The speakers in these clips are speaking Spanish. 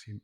Sí.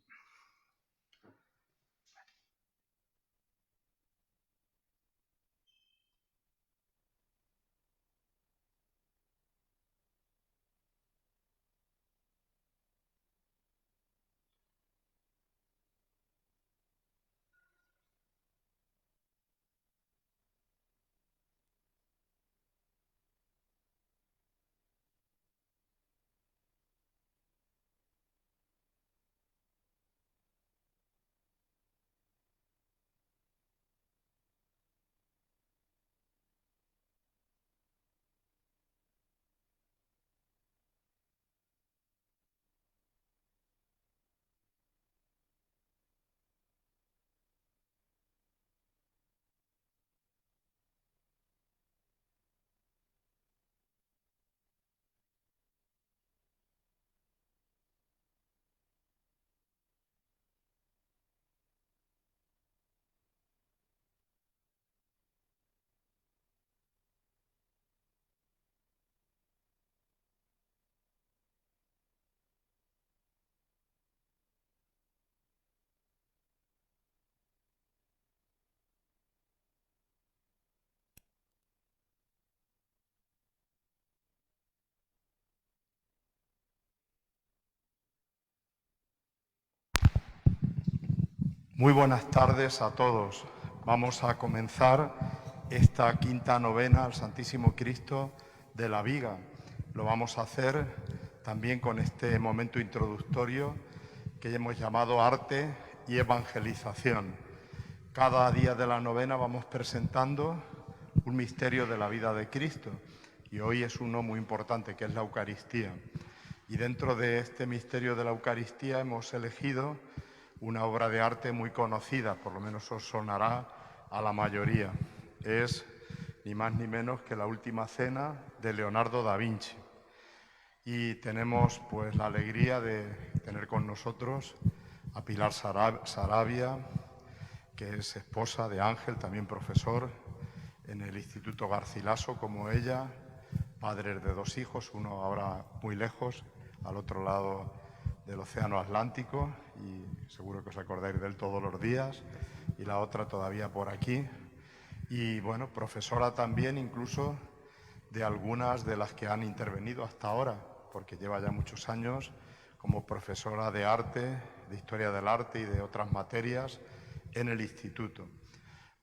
Muy buenas tardes a todos. Vamos a comenzar esta quinta novena al Santísimo Cristo de la Viga. Lo vamos a hacer también con este momento introductorio que hemos llamado Arte y Evangelización. Cada día de la novena vamos presentando un misterio de la vida de Cristo y hoy es uno muy importante, que es la Eucaristía. Y dentro de este misterio de la Eucaristía hemos elegido una obra de arte muy conocida, por lo menos os sonará a la mayoría. Es ni más ni menos que La Última Cena de Leonardo da Vinci. Y tenemos pues la alegría de tener con nosotros a Pilar Sarabia, que es esposa de Ángel, también profesor en el Instituto Garcilaso como ella, padres de 2 hijos, uno ahora muy lejos, al otro lado del Océano Atlántico, y seguro que os acordáis de él todos los días, y la otra todavía por aquí. Y bueno, profesora también incluso de algunas de las que han intervenido hasta ahora, porque lleva ya muchos años como profesora de arte, de historia del arte y de otras materias en el instituto.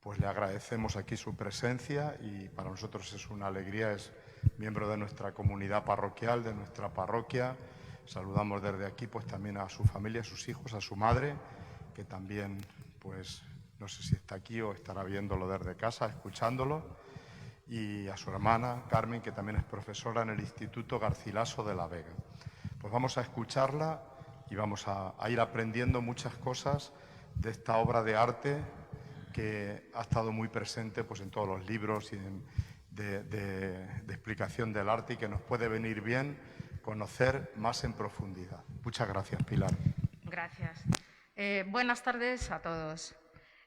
Pues le agradecemos aquí su presencia y para nosotros es una alegría, es miembro de nuestra comunidad parroquial, de nuestra parroquia. Saludamos desde aquí pues también a su familia, a sus hijos, a su madre, que también pues no sé si está aquí o estará viéndolo desde casa, escuchándolo, y a su hermana Carmen, que también es profesora en el Instituto Garcilaso de la Vega. Pues vamos a escucharla y vamos a ir aprendiendo muchas cosas de esta obra de arte que ha estado muy presente pues, en todos los libros y de explicación del arte y que nos puede venir bien conocer más en profundidad. Muchas gracias, Pilar. Gracias. Buenas tardes a todos.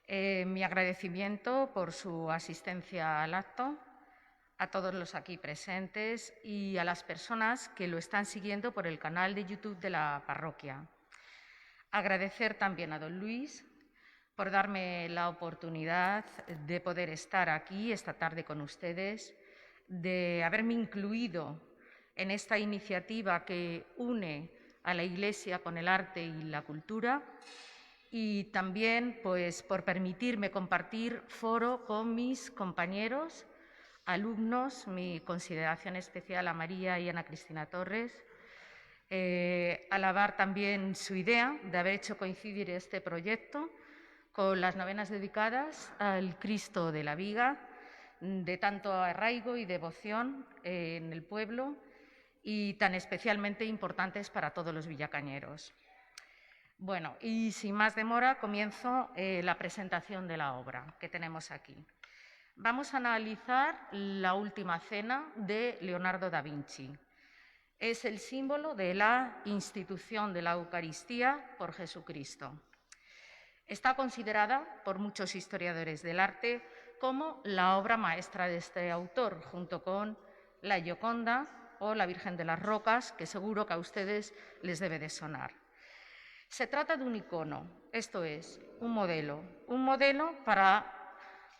Mi agradecimiento por su asistencia al acto, a todos los aquí presentes y a las personas que lo están siguiendo por el canal de YouTube de la parroquia. Agradecer también a don Luis por darme la oportunidad de poder estar aquí esta tarde con ustedes, de haberme incluido en esta iniciativa que une a la Iglesia con el arte y la cultura, y también pues, por permitirme compartir foro con mis compañeros, alumnos, mi consideración especial a María y Ana Cristina Torres. Alabar también su idea de haber hecho coincidir este proyecto con las novenas dedicadas al Cristo de la Viga, de tanto arraigo y devoción en el pueblo y tan especialmente importantes para todos los villacañeros. Bueno, y sin más demora comienzo la presentación de la obra que tenemos aquí. Vamos a analizar La Última Cena de Leonardo da Vinci. Es el símbolo de la institución de la Eucaristía por Jesucristo. Está considerada por muchos historiadores del arte como la obra maestra de este autor, junto con la Gioconda o la Virgen de las Rocas, que seguro que a ustedes les debe de sonar. Se trata de un icono, esto es, un modelo para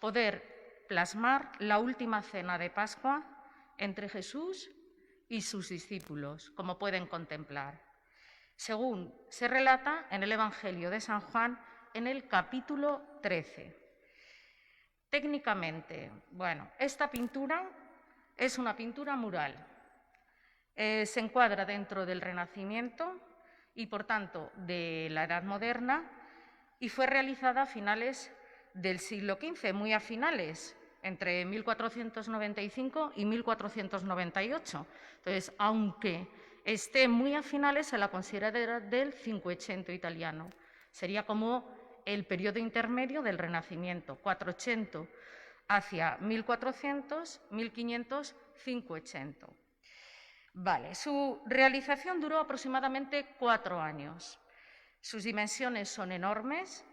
poder plasmar la última cena de Pascua entre Jesús y sus discípulos, como pueden contemplar, según se relata en el Evangelio de San Juan en el capítulo 13. Técnicamente, bueno, esta pintura es una pintura mural. Se encuadra dentro del Renacimiento y, por tanto, de la Edad Moderna, y fue realizada a finales del siglo XV, muy a finales, entre 1495 y 1498. Entonces, aunque esté muy a finales, se la considera del Cinquecento italiano. Sería como el periodo intermedio del Renacimiento, 400 hacia 1400, 1500, 500. Vale, su realización duró aproximadamente 4 años. Sus dimensiones son enormes,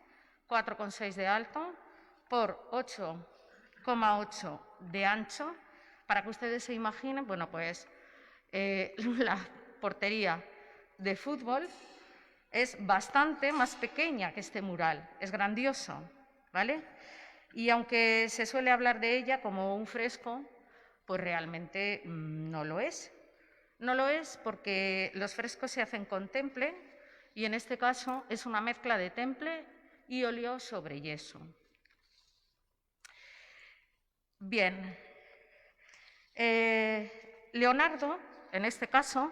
4,6 de alto por 8,8 de ancho. Para que ustedes se imaginen, bueno, pues la portería de fútbol es bastante más pequeña que este mural, es grandioso, ¿vale? Y aunque se suele hablar de ella como un fresco, pues realmente no lo es. No lo es porque los frescos se hacen con temple y en este caso es una mezcla de temple y óleo sobre yeso. Bien, Leonardo, en este caso,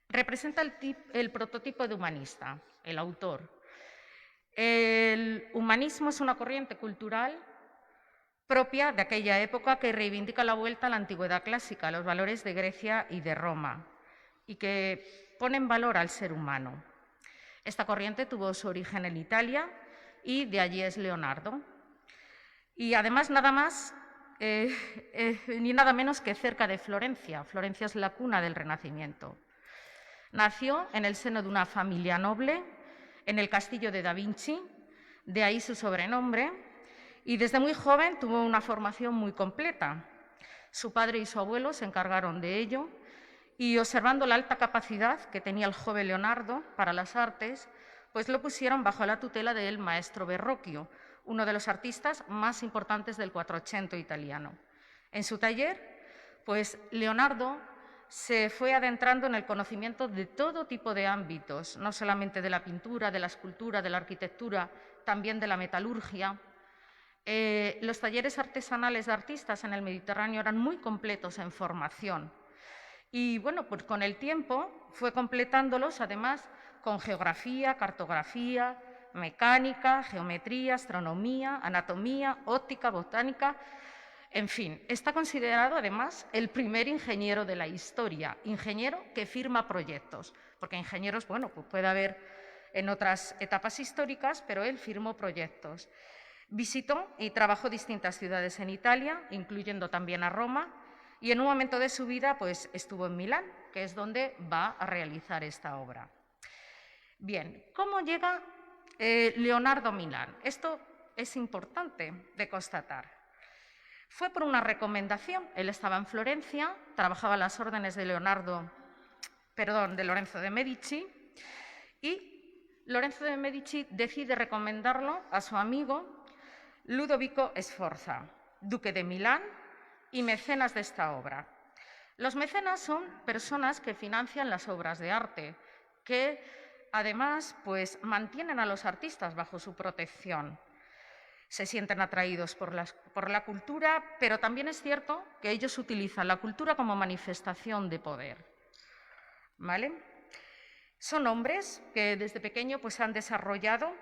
representa el prototipo de humanista, el autor. El humanismo es una corriente cultural propia de aquella época que reivindica la vuelta a la antigüedad clásica, a los valores de Grecia y de Roma, y que pone en valor al ser humano. Esta corriente tuvo su origen en Italia y de allí es Leonardo. Y además nada más ni nada menos que cerca de Florencia. Florencia es la cuna del Renacimiento. Nació en el seno de una familia noble, en el castillo de Da Vinci, de ahí su sobrenombre, y desde muy joven tuvo una formación muy completa. Su padre y su abuelo se encargaron de ello, y observando la alta capacidad que tenía el joven Leonardo para las artes, pues lo pusieron bajo la tutela del maestro Verrocchio, uno de los artistas más importantes del Quattrocento italiano. En su taller, pues Leonardo se fue adentrando en el conocimiento de todo tipo de ámbitos, no solamente de la pintura, de la escultura, de la arquitectura, también de la metalurgia. Los talleres artesanales de artistas en el Mediterráneo eran muy completos en formación. Y bueno, pues con el tiempo fue completándolos además con geografía, cartografía, mecánica, geometría, astronomía, anatomía, óptica, botánica. En fin, está considerado además el primer ingeniero de la historia, ingeniero que firma proyectos, porque ingenieros, bueno, pues puede haber en otras etapas históricas, pero él firmó proyectos. Visitó y trabajó distintas ciudades en Italia, incluyendo también a Roma, y en un momento de su vida pues, estuvo en Milán, que es donde va a realizar esta obra. Bien, ¿cómo llega Leonardo a Milán? Esto es importante de constatar. Fue por una recomendación. Él estaba en Florencia, trabajaba a las órdenes de Lorenzo de Medici, y Lorenzo de Medici decide recomendarlo a su amigo Ludovico Sforza, duque de Milán y mecenas de esta obra. Los mecenas son personas que financian las obras de arte, que además pues, mantienen a los artistas bajo su protección. Se sienten atraídos por la cultura, pero también es cierto que ellos utilizan la cultura como manifestación de poder. ¿Vale? Son hombres que desde pequeño pues, han desarrollado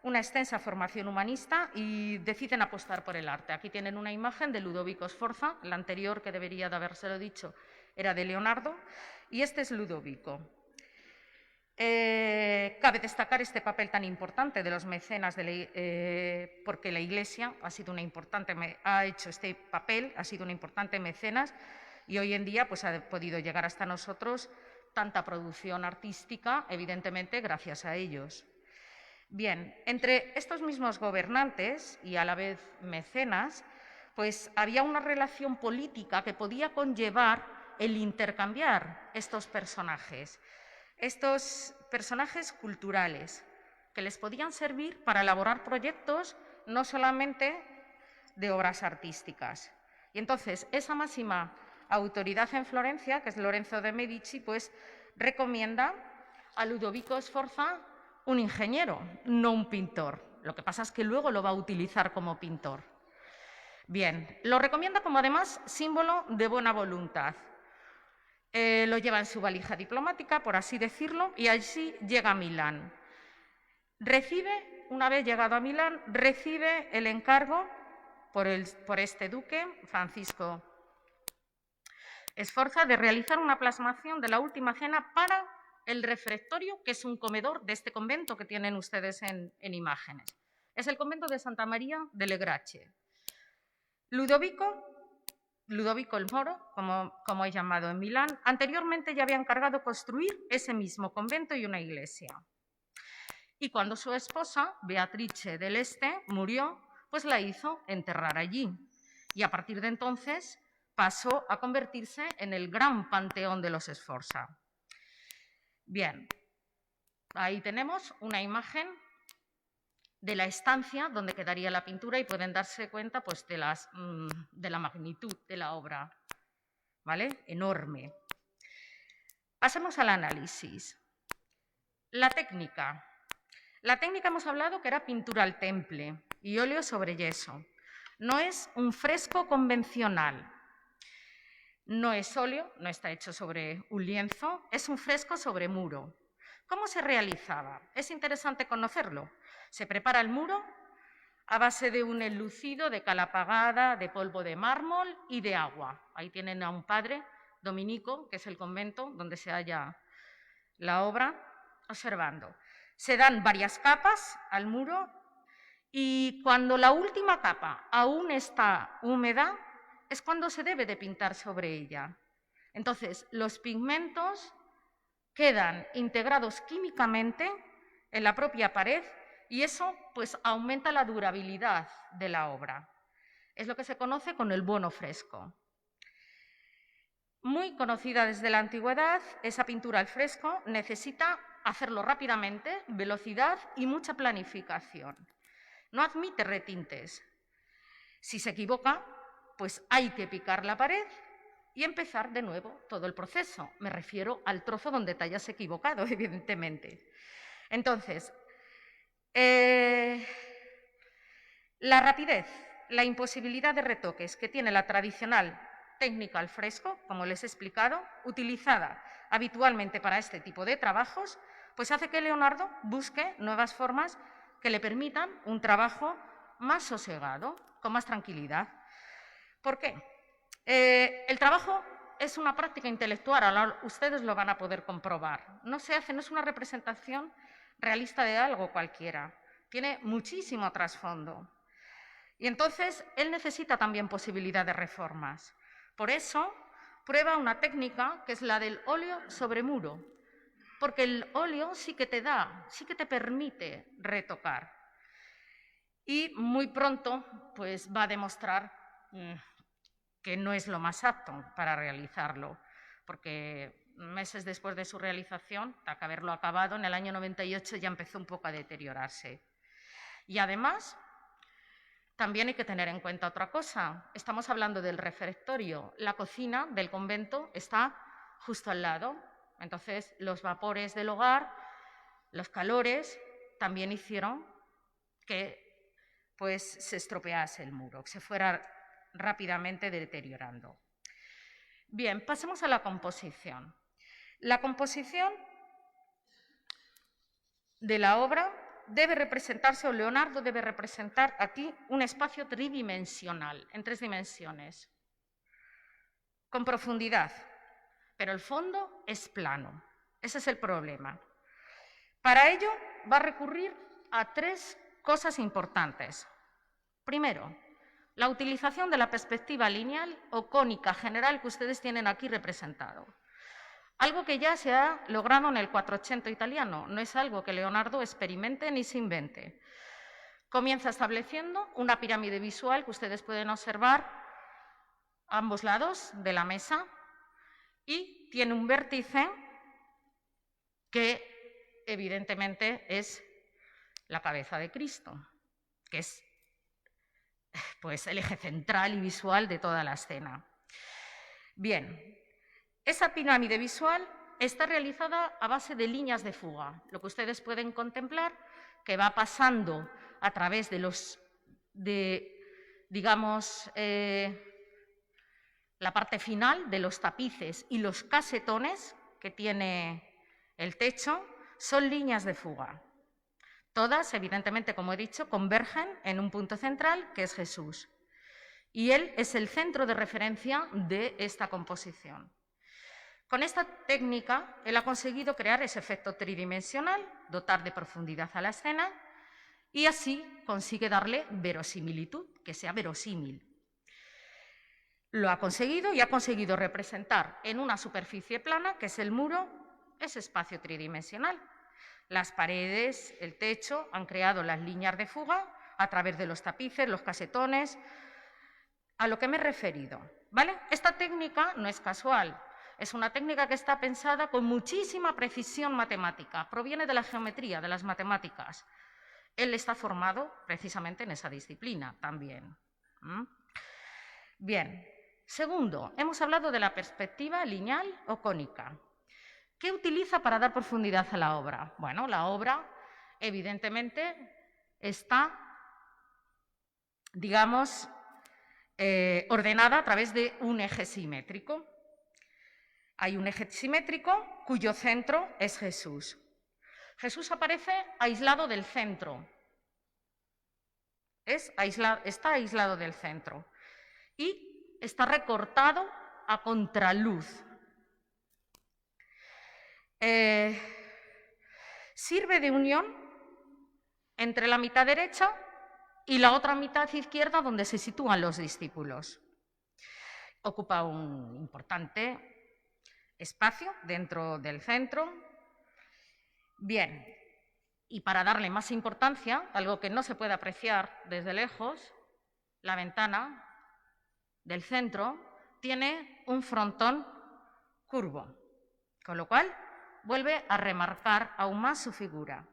una extensa formación humanista y deciden apostar por el arte. Aquí tienen una imagen de Ludovico Sforza, la anterior que debería de habérselo dicho era de Leonardo, y este es Ludovico. Cabe destacar este papel tan importante de los mecenas, porque la Iglesia ha hecho este papel, ha sido una importante mecenas, y hoy en día pues, ha podido llegar hasta nosotros tanta producción artística, evidentemente gracias a ellos. Bien, entre estos mismos gobernantes y a la vez mecenas, pues había una relación política que podía conllevar el intercambiar estos personajes culturales, que les podían servir para elaborar proyectos no solamente de obras artísticas. Y entonces, esa máxima autoridad en Florencia, que es Lorenzo de Medici, pues recomienda a Ludovico Sforza un ingeniero, no un pintor. Lo que pasa es que luego lo va a utilizar como pintor. Bien, lo recomienda como además símbolo de buena voluntad. Lo lleva en su valija diplomática, por así decirlo, y allí llega a Milán. Una vez llegado a Milán, recibe el encargo por este duque, Francisco Sforza, de realizar una plasmación de la Última Cena para el refectorio, que es un comedor de este convento que tienen ustedes en imágenes. Es el convento de Santa María delle Grazie. Ludovico el Moro, como he llamado en Milán, anteriormente ya había encargado construir ese mismo convento y una iglesia. Y cuando su esposa, Beatrice del Este, murió, pues la hizo enterrar allí. Y a partir de entonces pasó a convertirse en el gran panteón de los Sforza. Bien, ahí tenemos una imagen de la estancia donde quedaría la pintura y pueden darse cuenta pues, de la magnitud de la obra, ¿vale? Enorme. Pasemos al análisis. La técnica. La técnica hemos hablado que era pintura al temple y óleo sobre yeso. No es un fresco convencional. No es óleo, no está hecho sobre un lienzo, es un fresco sobre muro. ¿Cómo se realizaba? Es interesante conocerlo. Se prepara el muro a base de un enlucido de cal apagada, de polvo de mármol y de agua. Ahí tienen a un padre dominico, que es el convento donde se halla la obra, observando. Se dan varias capas al muro y cuando la última capa aún está húmeda es cuando se debe de pintar sobre ella. Entonces, los pigmentos quedan integrados químicamente en la propia pared y eso pues, aumenta la durabilidad de la obra. Es lo que se conoce con el buono fresco. Muy conocida desde la antigüedad, esa pintura al fresco necesita hacerlo rápidamente, velocidad y mucha planificación. No admite retintes. Si se equivoca, pues hay que picar la pared y empezar de nuevo todo el proceso. Me refiero al trozo donde te hayas equivocado, evidentemente. Entonces, la rapidez, la imposibilidad de retoques que tiene la tradicional técnica al fresco, como les he explicado, utilizada habitualmente para este tipo de trabajos, pues hace que Leonardo busque nuevas formas que le permitan un trabajo más sosegado, con más tranquilidad. ¿Por qué? El trabajo es una práctica intelectual, ahora ustedes lo van a poder comprobar. No es una representación realista de algo cualquiera, tiene muchísimo trasfondo. Y entonces él necesita también posibilidad de reformas. Por eso prueba una técnica que es la del óleo sobre muro, porque el óleo sí que te permite retocar. Y muy pronto pues, va a demostrar que no es lo más apto para realizarlo, porque meses después de su realización, tras haberlo acabado, en el año 98 ya empezó un poco a deteriorarse. Y además, también hay que tener en cuenta otra cosa. Estamos hablando del refectorio. La cocina del convento está justo al lado. Entonces, los vapores del hogar, los calores, también hicieron que pues, se estropease el muro, que se fuera rápidamente deteriorando. Bien, pasemos a la composición. La composición de la obra debe representarse, o Leonardo debe representar aquí un espacio tridimensional, en 3 dimensiones, con profundidad, pero el fondo es plano. Ese es el problema. Para ello va a recurrir a 3 cosas importantes. Primero, la utilización de la perspectiva lineal o cónica general que ustedes tienen aquí representado. Algo que ya se ha logrado en el 480 italiano, no es algo que Leonardo experimente ni se invente. Comienza estableciendo una pirámide visual que ustedes pueden observar a ambos lados de la mesa y tiene un vértice que evidentemente es la cabeza de Cristo, que es pues, el eje central y visual de toda la escena. Bien, esa pirámide visual está realizada a base de líneas de fuga, lo que ustedes pueden contemplar, que va pasando a través de la parte final de los tapices y los casetones que tiene el techo, son líneas de fuga. Todas, evidentemente, como he dicho, convergen en un punto central, que es Jesús. Y Él es el centro de referencia de esta composición. Con esta técnica, Él ha conseguido crear ese efecto tridimensional, dotar de profundidad a la escena, y así consigue darle verosimilitud, que sea verosímil. Lo ha conseguido y ha conseguido representar en una superficie plana, que es el muro, ese espacio tridimensional. Las paredes, el techo, han creado las líneas de fuga a través de los tapices, los casetones, a lo que me he referido, ¿vale? Esta técnica no es casual, es una técnica que está pensada con muchísima precisión matemática, proviene de la geometría, de las matemáticas. Él está formado precisamente en esa disciplina también. Bien, segundo, hemos hablado de la perspectiva lineal o cónica. ¿Qué utiliza para dar profundidad a la obra? Bueno, la obra, evidentemente, está, digamos, ordenada a través de un eje simétrico. Hay un eje simétrico cuyo centro es Jesús. Jesús aparece aislado del centro. Está aislado del centro y está recortado a contraluz. Sirve de unión entre la mitad derecha y la otra mitad izquierda, donde se sitúan los discípulos. Ocupa un importante espacio dentro del centro. Bien, y para darle más importancia, algo que no se puede apreciar desde lejos, la ventana del centro tiene un frontón curvo, con lo cual vuelve a remarcar aún más su figura.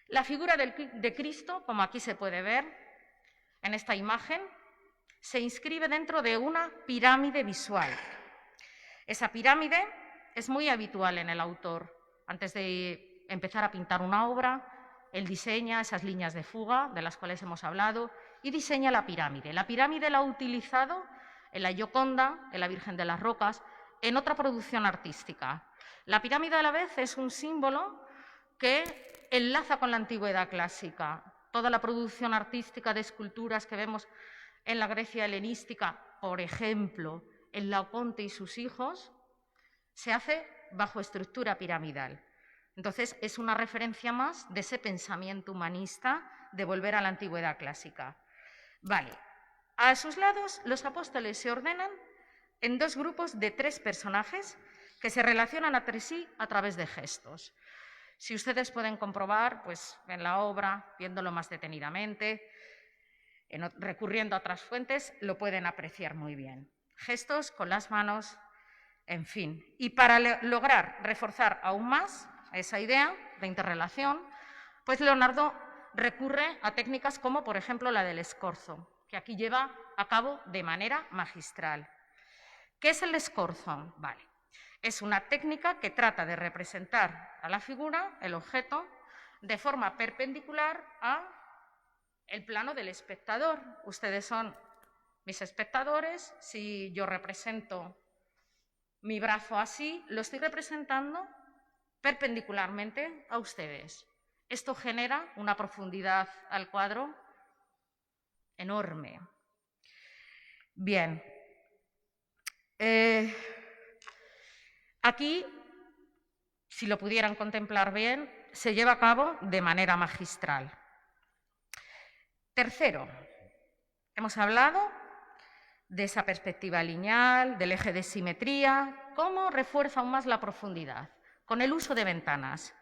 La figura de Cristo, como aquí se puede ver en esta imagen, se inscribe dentro de una pirámide visual. Esa pirámide es muy habitual en el autor. Antes de empezar a pintar una obra, él diseña esas líneas de fuga de las cuales hemos hablado y diseña la pirámide. La pirámide la ha utilizado en la Gioconda, en la Virgen de las Rocas, en otra producción artística. La pirámide a la vez es un símbolo que enlaza con la antigüedad clásica. Toda la producción artística de esculturas que vemos en la Grecia helenística, por ejemplo, en Laoconte y sus hijos, se hace bajo estructura piramidal. Entonces, es una referencia más de ese pensamiento humanista de volver a la antigüedad clásica. Vale. A sus lados, los apóstoles se ordenan en dos grupos de 3 personajes que se relacionan entre sí a través de gestos. Si ustedes pueden comprobar, pues en la obra, viéndolo más detenidamente, recurriendo a otras fuentes, lo pueden apreciar muy bien. Gestos con las manos, en fin. Y para lograr reforzar aún más esa idea de interrelación, pues Leonardo recurre a técnicas como, por ejemplo, la del escorzo, que aquí lleva a cabo de manera magistral. ¿Qué es el escorzo? Vale. Es una técnica que trata de representar a la figura, el objeto, de forma perpendicular al plano del espectador. Ustedes son mis espectadores. Si yo represento mi brazo así, lo estoy representando perpendicularmente a ustedes. Esto genera una profundidad al cuadro enorme. Bien. Aquí, si lo pudieran contemplar bien, se lleva a cabo de manera magistral. Tercero, hemos hablado de esa perspectiva lineal, del eje de simetría, cómo refuerza aún más la profundidad, con el uso de ventanas.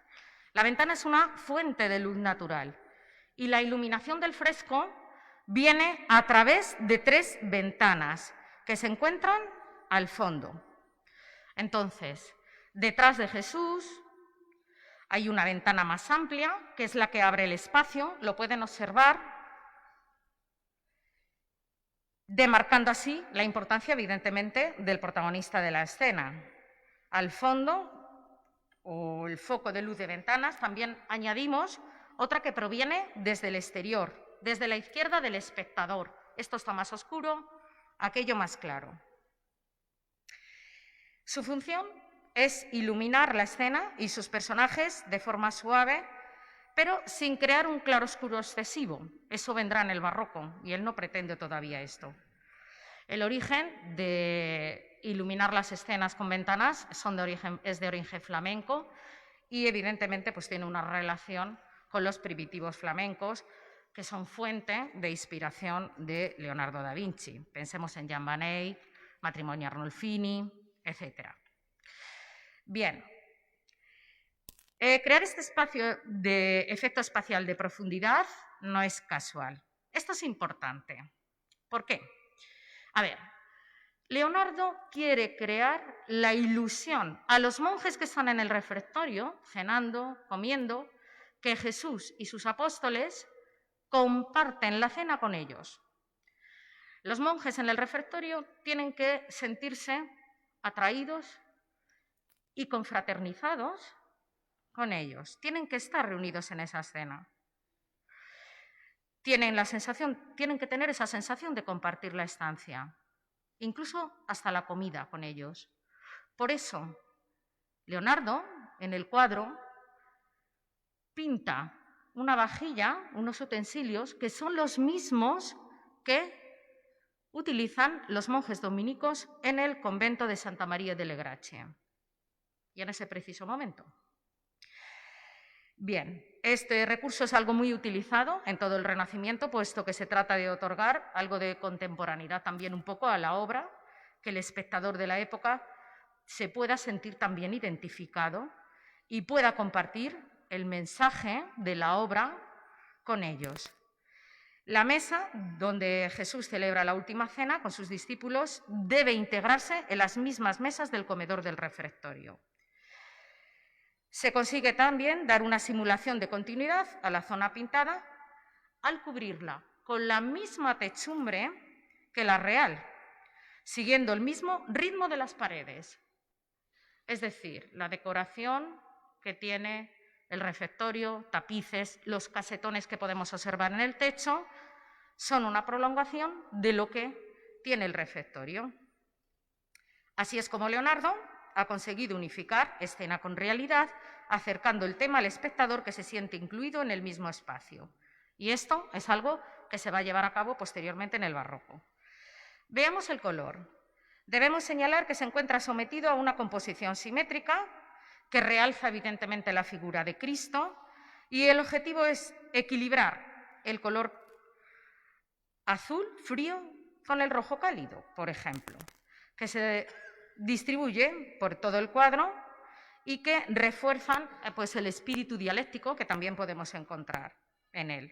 La ventana es una fuente de luz natural y la iluminación del fresco viene a través de 3 ventanas que se encuentran al fondo. Entonces, detrás de Jesús hay una ventana más amplia, que es la que abre el espacio, lo pueden observar, demarcando así la importancia, evidentemente, del protagonista de la escena. Al fondo, o el foco de luz de ventanas, también añadimos otra que proviene desde el exterior, desde la izquierda del espectador. Esto está más oscuro, aquello más claro. Su función es iluminar la escena y sus personajes de forma suave, pero sin crear un claroscuro excesivo. Eso vendrá en el barroco y él no pretende todavía esto. El origen de iluminar las escenas con ventanas es de origen flamenco y evidentemente pues tiene una relación con los primitivos flamencos que son fuente de inspiración de Leonardo da Vinci. Pensemos en Jan van Eyck, Matrimonio Arnolfini, etc. Bien, crear este espacio de efecto espacial de profundidad no es casual. Esto es importante. ¿Por qué? A ver, Leonardo quiere crear la ilusión a los monjes que están en el refectorio, cenando, comiendo, que Jesús y sus apóstoles comparten la cena con ellos. Los monjes en el refectorio tienen que sentirse atraídos y confraternizados con ellos. Tienen que estar reunidos en esa cena. Tienen que tener esa sensación de compartir la estancia, incluso hasta la comida con ellos. Por eso, Leonardo, en el cuadro, pinta una vajilla, unos utensilios, que son los mismos que utilizan los monjes dominicos en el convento de Santa María delle Grazie. Y en ese preciso momento. Bien, este recurso es algo muy utilizado en todo el Renacimiento, puesto que se trata de otorgar algo de contemporaneidad también un poco a la obra, que el espectador de la época se pueda sentir también identificado y pueda compartir el mensaje de la obra con ellos. La mesa donde Jesús celebra la última cena con sus discípulos debe integrarse en las mismas mesas del comedor del refectorio. Se consigue también dar una simulación de continuidad a la zona pintada al cubrirla con la misma techumbre que la real, siguiendo el mismo ritmo de las paredes. Es decir, la decoración que tiene el refectorio, tapices, los casetones que podemos observar en el techo, son una prolongación de lo que tiene el refectorio. Así es como Leonardo ha conseguido unificar escena con realidad, acercando el tema al espectador que se siente incluido en el mismo espacio. Y esto es algo que se va a llevar a cabo posteriormente en el barroco. Veamos el color. Debemos señalar que se encuentra sometido a una composición simétrica que realza evidentemente la figura de Cristo y el objetivo es equilibrar el color azul frío con el rojo cálido, por ejemplo, que se distribuye por todo el cuadro y que refuerzan pues, el espíritu dialéctico que también podemos encontrar en él.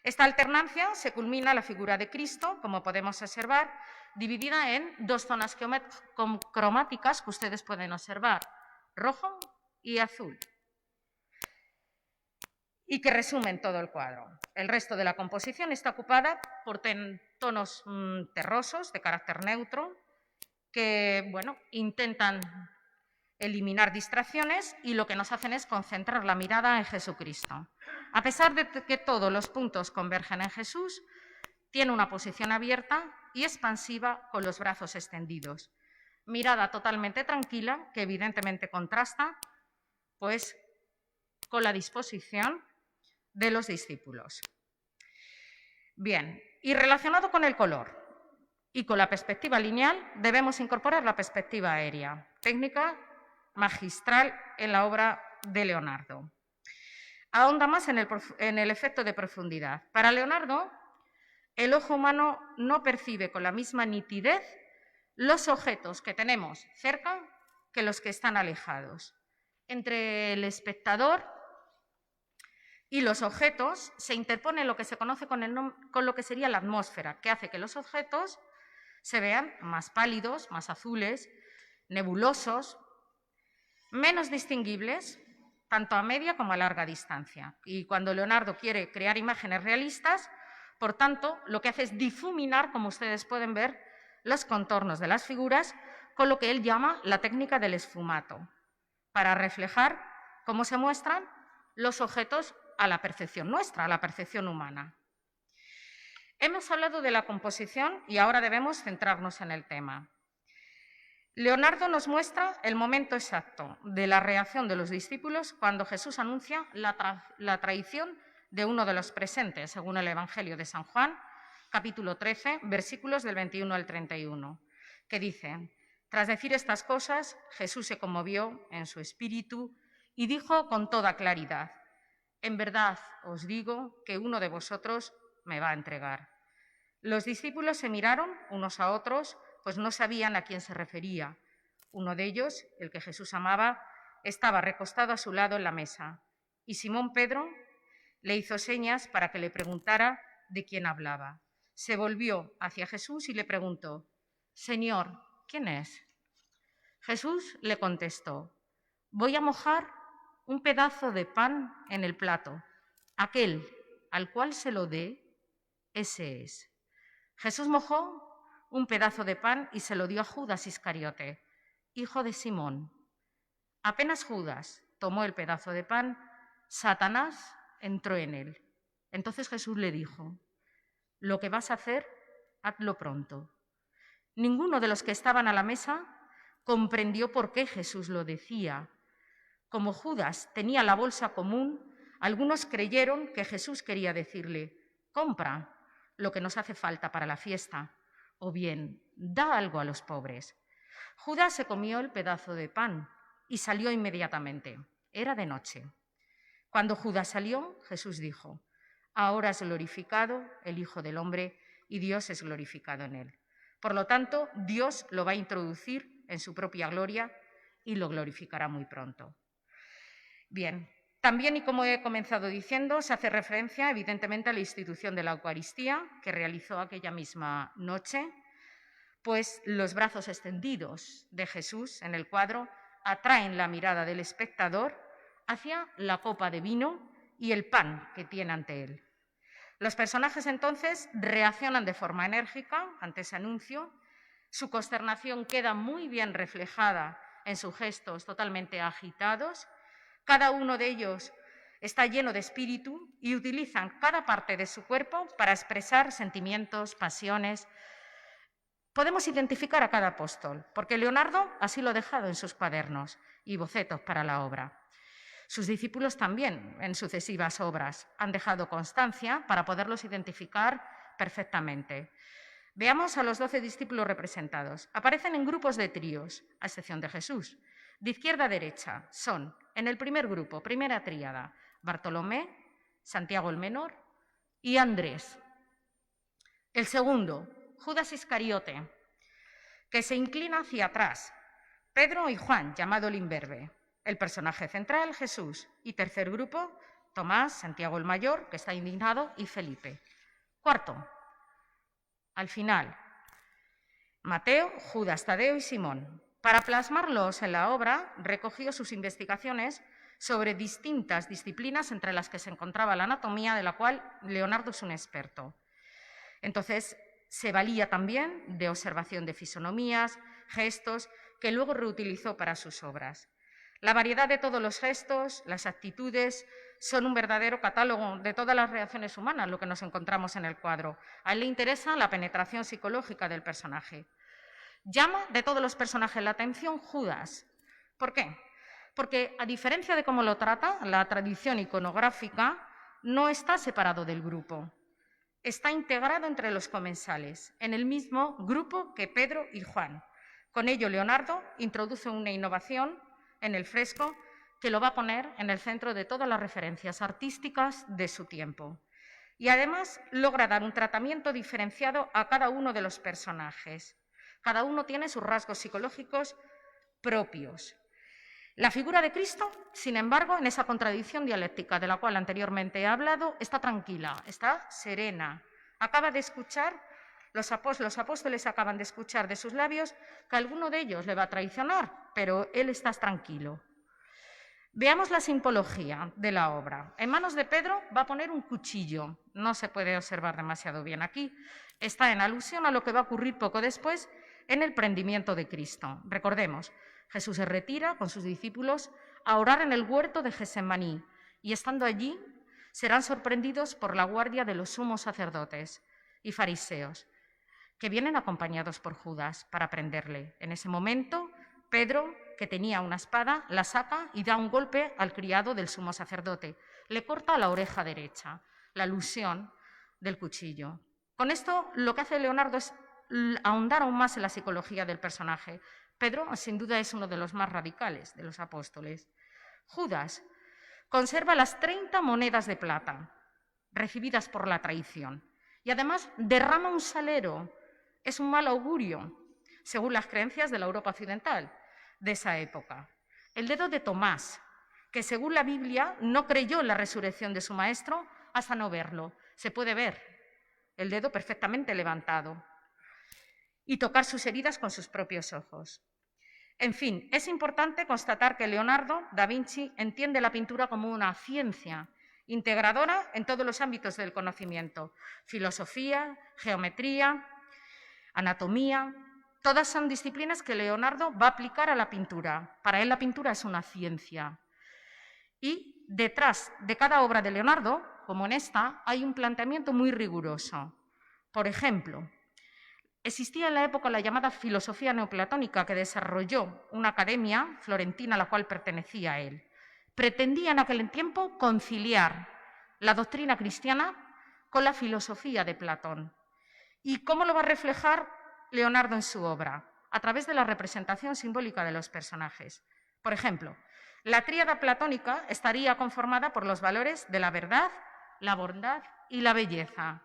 Esta alternancia se culmina la figura de Cristo, como podemos observar, dividida en 2 zonas cromáticas que ustedes pueden observar, rojo y azul, y que resumen todo el cuadro. El resto de la composición está ocupada por tonos terrosos de carácter neutro que intentan eliminar distracciones y lo que nos hacen es concentrar la mirada en Jesucristo. A pesar de que todos los puntos convergen en Jesús, tiene una posición abierta y expansiva con los brazos extendidos. Mirada totalmente tranquila que evidentemente contrasta pues, con la disposición de los discípulos. Bien, y relacionado con el color y con la perspectiva lineal, debemos incorporar la perspectiva aérea, técnica magistral en la obra de Leonardo. Ahonda más en el efecto de profundidad. Para Leonardo, el ojo humano no percibe con la misma nitidez los objetos que tenemos cerca que los que están alejados. Entre el espectador y los objetos se interpone lo que se conoce con lo que sería la atmósfera, que hace que los objetos se vean más pálidos, más azules, nebulosos, menos distinguibles, tanto a media como a larga distancia. Y cuando Leonardo quiere crear imágenes realistas, por tanto, lo que hace es difuminar, como ustedes pueden ver, los contornos de las figuras con lo que él llama la técnica del esfumato, para reflejar cómo se muestran los objetos a la percepción nuestra, a la percepción humana. Hemos hablado de la composición y ahora debemos centrarnos en el tema. Leonardo nos muestra el momento exacto de la reacción de los discípulos cuando Jesús anuncia la traición de uno de los presentes, según el Evangelio de San Juan, capítulo 13, versículos del 21 al 31, que dicen: tras decir estas cosas, Jesús se conmovió en su espíritu y dijo con toda claridad: en verdad os digo que uno de vosotros me va a entregar. Los discípulos se miraron unos a otros, pues no sabían a quién se refería. Uno de ellos, el que Jesús amaba, estaba recostado a su lado en la mesa, y Simón Pedro le hizo señas para que le preguntara de quién hablaba. Se volvió hacia Jesús y le preguntó: Señor, ¿quién es? Jesús le contestó: voy a mojar un pedazo de pan en el plato. Aquel al cual se lo dé, ese es. Jesús mojó un pedazo de pan y se lo dio a Judas Iscariote, hijo de Simón. Apenas Judas tomó el pedazo de pan, Satanás entró en él. Entonces Jesús le dijo: lo que vas a hacer, hazlo pronto. Ninguno de los que estaban a la mesa comprendió por qué Jesús lo decía. Como Judas tenía la bolsa común, algunos creyeron que Jesús quería decirle: compra lo que nos hace falta para la fiesta, o bien da algo a los pobres. Judas se comió el pedazo de pan y salió inmediatamente. Era de noche. Cuando Judas salió, Jesús dijo: ahora es glorificado el Hijo del Hombre y Dios es glorificado en él. Por lo tanto, Dios lo va a introducir en su propia gloria y lo glorificará muy pronto. Bien, también, y como he comenzado diciendo, se hace referencia evidentemente a la institución de la Eucaristía que realizó aquella misma noche, pues los brazos extendidos de Jesús en el cuadro atraen la mirada del espectador hacia la copa de vino y el pan que tiene ante él. Los personajes entonces reaccionan de forma enérgica ante ese anuncio, su consternación queda muy bien reflejada en sus gestos totalmente agitados. Cada uno de ellos está lleno de espíritu y utilizan cada parte de su cuerpo para expresar sentimientos, pasiones. Podemos identificar a cada apóstol, porque Leonardo así lo ha dejado en sus cuadernos y bocetos para la obra. Sus discípulos también, en sucesivas obras, han dejado constancia para poderlos identificar perfectamente. Veamos a los 12 discípulos representados. Aparecen en grupos de tríos, a excepción de Jesús. De izquierda a derecha son, en el primer grupo, primera tríada, Bartolomé, Santiago el Menor y Andrés. El segundo, Judas Iscariote, que se inclina hacia atrás, Pedro y Juan, llamado el imberbe. El personaje central, Jesús. Y tercer grupo, Tomás, Santiago el Mayor, que está indignado, y Felipe. Cuarto, al final, Mateo, Judas Tadeo y Simón. Para plasmarlos en la obra, recogió sus investigaciones sobre distintas disciplinas entre las que se encontraba la anatomía, de la cual Leonardo es un experto. Entonces, se valía también de observación de fisonomías, gestos, que luego reutilizó para sus obras. La variedad de todos los gestos, las actitudes, son un verdadero catálogo de todas las reacciones humanas, lo que nos encontramos en el cuadro. A él le interesa la penetración psicológica del personaje. Llama de todos los personajes la atención Judas. ¿Por qué? Porque, a diferencia de cómo lo trata la tradición iconográfica, no está separado del grupo. Está integrado entre los comensales, en el mismo grupo que Pedro y Juan. Con ello, Leonardo introduce una innovación en el fresco que lo va a poner en el centro de todas las referencias artísticas de su tiempo. Y además logra dar un tratamiento diferenciado a cada uno de los personajes. Cada uno tiene sus rasgos psicológicos propios. La figura de Cristo, sin embargo, en esa contradicción dialéctica de la cual anteriormente he hablado, está tranquila, está serena. Acaba de escuchar, los apóstoles acaban de escuchar de sus labios que alguno de ellos le va a traicionar, pero él está tranquilo. Veamos la simbología de la obra. En manos de Pedro va a poner un cuchillo. No se puede observar demasiado bien aquí. Está en alusión a lo que va a ocurrir poco después en el prendimiento de Cristo. Recordemos, Jesús se retira con sus discípulos a orar en el huerto de Getsemaní y estando allí serán sorprendidos por la guardia de los sumos sacerdotes y fariseos, que vienen acompañados por Judas para prenderle. En ese momento, Pedro, que tenía una espada, la saca y da un golpe al criado del sumo sacerdote. Le corta la oreja derecha, la alusión del cuchillo. Con esto, lo que hace Leonardo es ahondar aún más en la psicología del personaje. Pedro, sin duda, es uno de los más radicales de los apóstoles. Judas conserva las 30 monedas de plata recibidas por la traición y además derrama un salero. Es un mal augurio, según las creencias de la Europa occidental de esa época. El dedo de Tomás, que según la Biblia no creyó en la resurrección de su maestro hasta no verlo. Se puede ver el dedo perfectamente levantado y tocar sus heridas con sus propios ojos. En fin, es importante constatar que Leonardo da Vinci entiende la pintura como una ciencia integradora en todos los ámbitos del conocimiento: filosofía, geometría, anatomía. Todas son disciplinas que Leonardo va a aplicar a la pintura. Para él la pintura es una ciencia. Y detrás de cada obra de Leonardo, como en esta, hay un planteamiento muy riguroso. Por ejemplo, existía en la época la llamada filosofía neoplatónica que desarrolló una academia florentina a la cual pertenecía a él. Pretendía en aquel tiempo conciliar la doctrina cristiana con la filosofía de Platón. ¿Y cómo lo va a reflejar Leonardo en su obra? A través de la representación simbólica de los personajes. Por ejemplo, la tríada platónica estaría conformada por los valores de la verdad, la bondad y la belleza.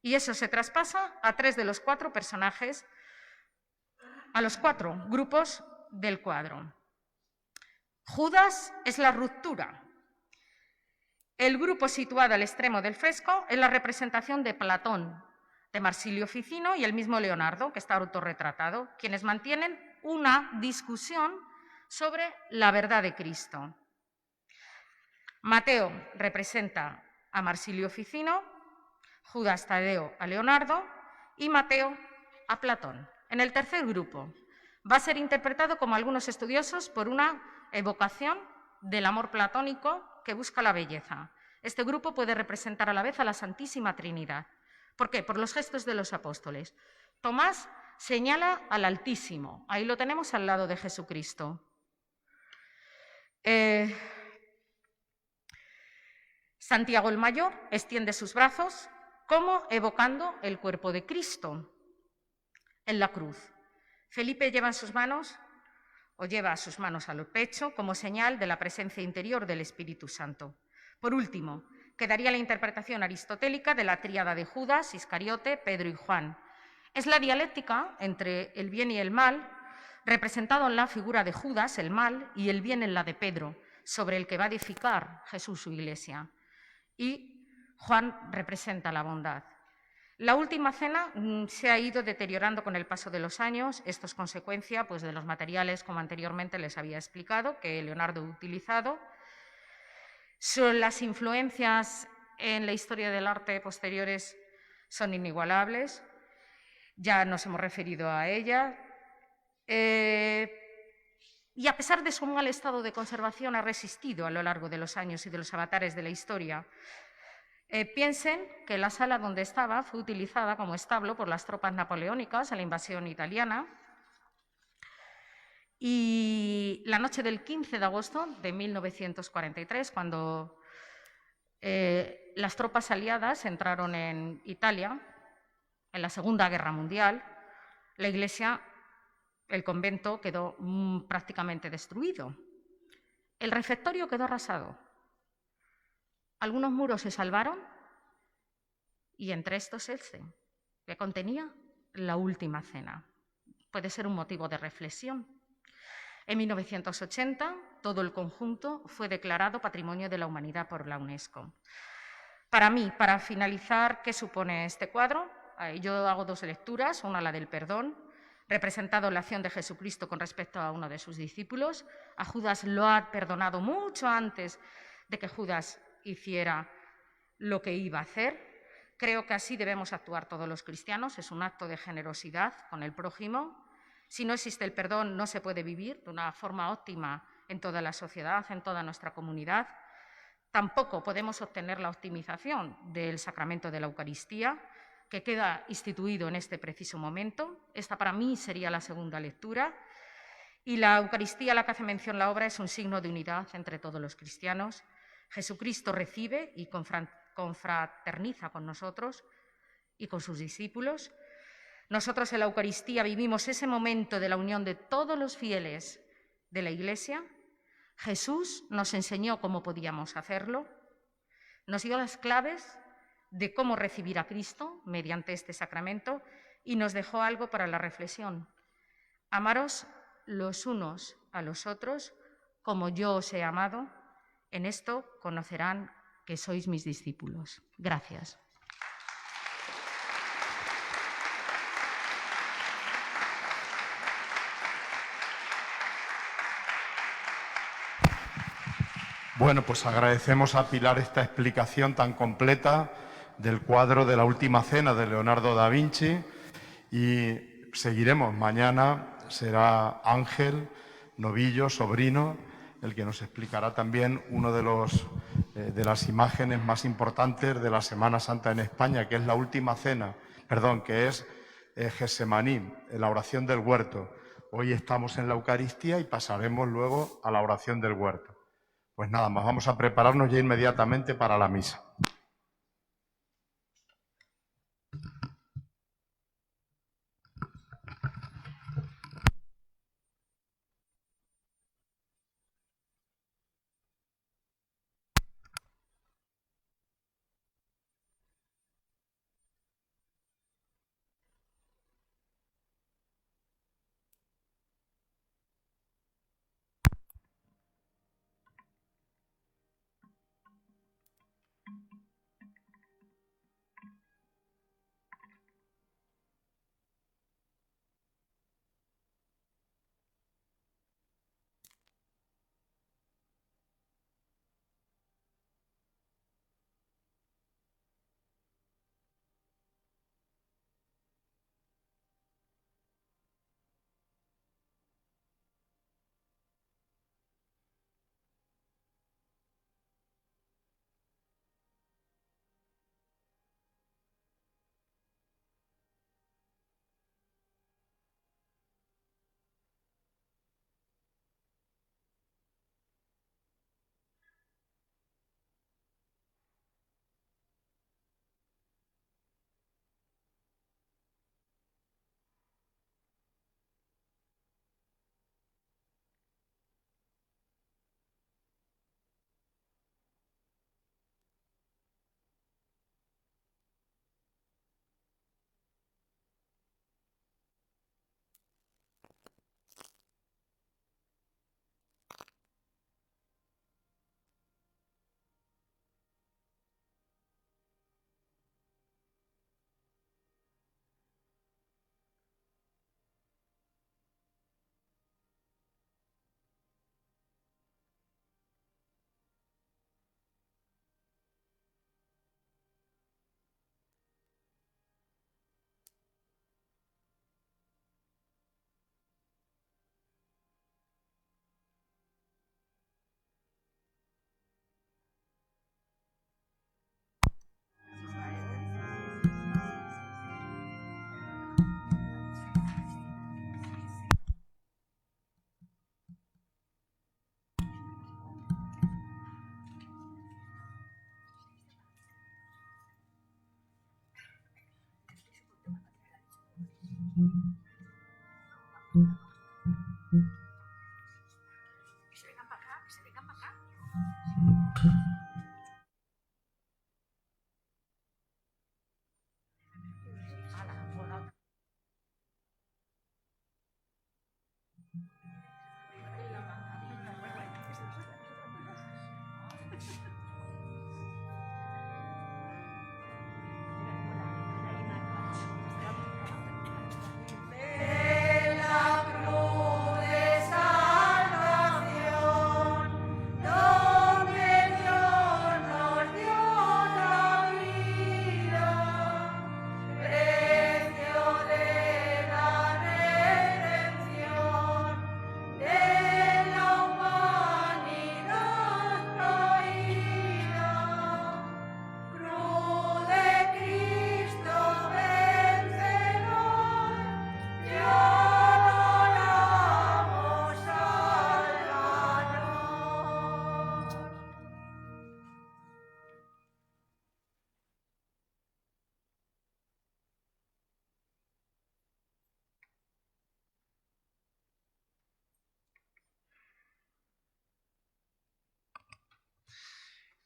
Y eso se traspasa a 3 de los 4 personajes, a los 4 grupos del cuadro. Judas es la ruptura. El grupo situado al extremo del fresco es la representación de Platón, de Marsilio Ficino y el mismo Leonardo, que está autorretratado, quienes mantienen una discusión sobre la verdad de Cristo. Mateo representa a Marsilio Ficino, Judas Tadeo a Leonardo y Mateo a Platón. En el tercer grupo va a ser interpretado, como algunos estudiosos, por una evocación del amor platónico que busca la belleza. Este grupo puede representar a la vez a la Santísima Trinidad. ¿Por qué? Por los gestos de los apóstoles. Tomás señala al Altísimo, ahí lo tenemos al lado de Jesucristo. Santiago el Mayor extiende sus brazos como evocando el cuerpo de Cristo en la cruz. Felipe lleva sus manos al pecho como señal de la presencia interior del Espíritu Santo. Por último, quedaría la interpretación aristotélica de la tríada de Judas, Iscariote, Pedro y Juan. Es la dialéctica entre el bien y el mal, representado en la figura de Judas, el mal, y el bien en la de Pedro, sobre el que va a edificar Jesús su iglesia. Y Juan representa la bondad. La última cena se ha ido deteriorando con el paso de los años. Esto es consecuencia, pues, de los materiales, como anteriormente les había explicado, que Leonardo ha utilizado. Las influencias en la historia del arte posteriores son inigualables. Ya nos hemos referido a ella. Y a pesar de su mal estado de conservación, ha resistido a lo largo de los años y de los avatares de la historia. Piensen que la sala donde estaba fue utilizada como establo por las tropas napoleónicas en la invasión italiana. Y la noche del 15 de agosto de 1943, cuando las tropas aliadas entraron en Italia, en la Segunda Guerra Mundial, la iglesia, el convento, quedó prácticamente destruido. El refectorio quedó arrasado. Algunos muros se salvaron y entre estos este, que contenía la última cena. Puede ser un motivo de reflexión. En 1980, todo el conjunto fue declarado Patrimonio de la Humanidad por la UNESCO. Para mí, para finalizar, ¿qué supone este cuadro? Yo hago dos lecturas, una la del perdón, representado la acción de Jesucristo con respecto a uno de sus discípulos. A Judas lo ha perdonado mucho antes de que Judas hiciera lo que iba a hacer. Creo que así debemos actuar todos los cristianos, es un acto de generosidad con el prójimo. Si no existe el perdón, no se puede vivir de una forma óptima en toda la sociedad, en toda nuestra comunidad. Tampoco podemos obtener la optimización del sacramento de la Eucaristía, que queda instituido en este preciso momento. Esta para mí sería la segunda lectura. Y la Eucaristía, a la que hace mención la obra, es un signo de unidad entre todos los cristianos. Jesucristo recibe y confraterniza con nosotros y con sus discípulos. Nosotros en la Eucaristía vivimos ese momento de la unión de todos los fieles de la Iglesia. Jesús nos enseñó cómo podíamos hacerlo, nos dio las claves de cómo recibir a Cristo mediante este sacramento y nos dejó algo para la reflexión. Amaros los unos a los otros como yo os he amado, en esto conocerán que sois mis discípulos. Gracias. Bueno, pues agradecemos a Pilar esta explicación tan completa del cuadro de la Última Cena de Leonardo da Vinci y seguiremos. Mañana será Ángel Novillo, sobrino, el que nos explicará también uno de las imágenes más importantes de la Semana Santa en España, que es la Última Cena, que es Getsemaní, la oración del huerto. Hoy estamos en la Eucaristía y pasaremos luego a la oración del huerto. Pues nada más, vamos a prepararnos ya inmediatamente para la misa.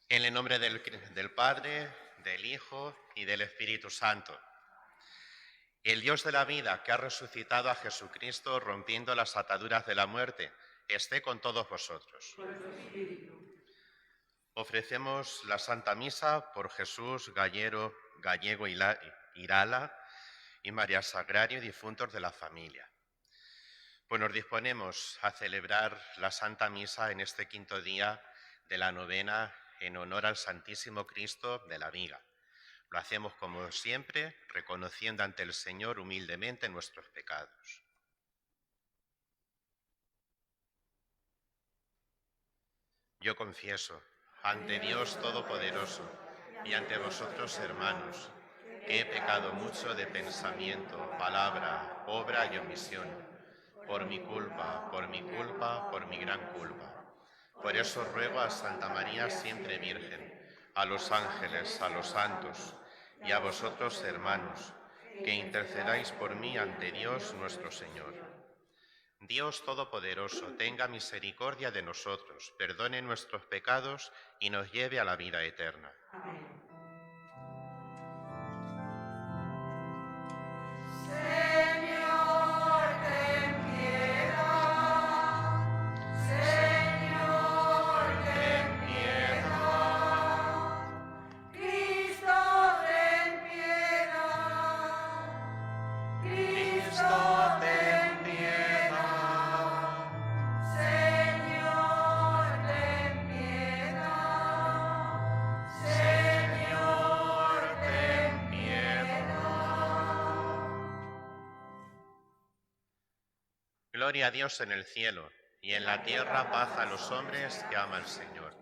En el nombre del Padre, del Hijo y del Espíritu Santo. El Dios de la vida, que ha resucitado a Jesucristo rompiendo las ataduras de la muerte, esté con todos vosotros. Ofrecemos la Santa Misa por Jesús Gallego Irala y María Sagrario, difuntos de la familia. Pues nos disponemos a celebrar la Santa Misa en este quinto día de la novena en honor al Santísimo Cristo de la Viga. Lo hacemos como siempre, reconociendo ante el Señor humildemente nuestros pecados. Yo confieso ante Dios Todopoderoso y ante vosotros, hermanos, que he pecado mucho de pensamiento, palabra, obra y omisión, por mi culpa, por mi gran culpa. Por eso ruego a Santa María siempre Virgen, a los ángeles, a los santos y a vosotros, hermanos, que intercedáis por mí ante Dios nuestro Señor. Dios Todopoderoso, tenga misericordia de nosotros, perdone nuestros pecados y nos lleve a la vida eterna. Amén. Gloria a Dios en el cielo, y en la tierra paz a los hombres que ama al Señor.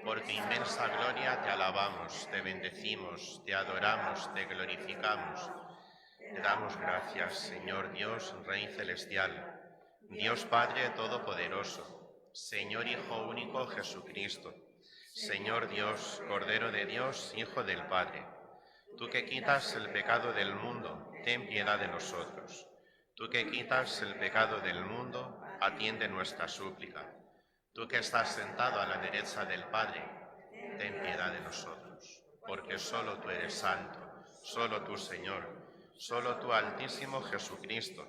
Por tu inmensa gloria te alabamos, te bendecimos, te adoramos, te glorificamos. Te damos gracias, Señor Dios, Rey celestial, Dios Padre Todopoderoso, Señor Hijo único Jesucristo, Señor Dios, Cordero de Dios, Hijo del Padre. Tú que quitas el pecado del mundo, ten piedad de nosotros. Tú que quitas el pecado del mundo, atiende nuestra súplica. Tú que estás sentado a la derecha del Padre, ten piedad de nosotros. Porque solo tú eres santo, solo tú, Señor, solo tú, Altísimo Jesucristo,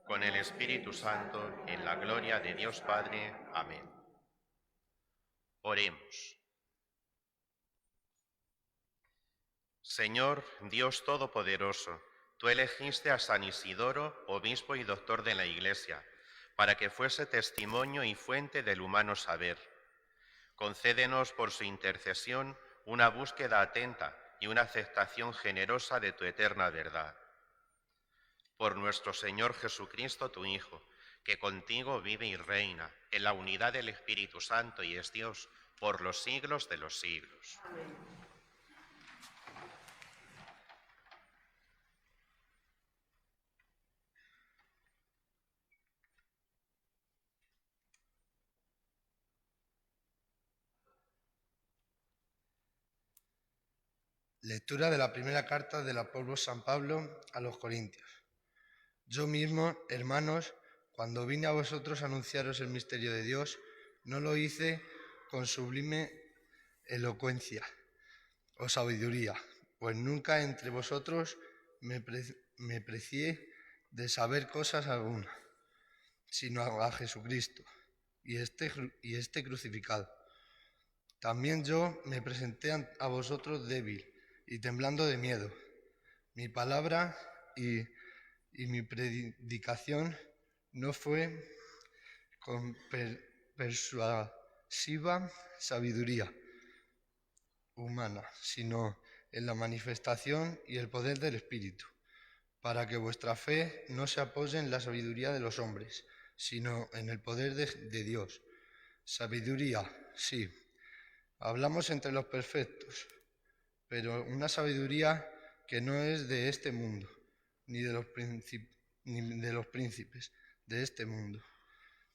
con el Espíritu Santo, en la gloria de Dios Padre. Amén. Oremos. Señor Dios Todopoderoso, tú elegiste a San Isidoro, obispo y doctor de la Iglesia, para que fuese testimonio y fuente del humano saber. Concédenos por su intercesión una búsqueda atenta y una aceptación generosa de tu eterna verdad. Por nuestro Señor Jesucristo, tu Hijo, que contigo vive y reina en la unidad del Espíritu Santo y es Dios por los siglos de los siglos. Amén. Lectura de la primera carta del apóstol San Pablo a los Corintios. Yo mismo, hermanos, cuando vine a vosotros a anunciaros el misterio de Dios, no lo hice con sublime elocuencia o sabiduría, pues nunca entre vosotros me precié de saber cosas alguna, sino a Jesucristo y este crucificado. También yo me presenté a vosotros débil y temblando de miedo. Mi palabra y mi predicación no fue con persuasiva sabiduría humana, sino en la manifestación y el poder del Espíritu, para que vuestra fe no se apoye en la sabiduría de los hombres, sino en el poder de Dios. Sabiduría, sí, hablamos entre los perfectos, pero una sabiduría que no es de este mundo, ni de los príncipes de este mundo,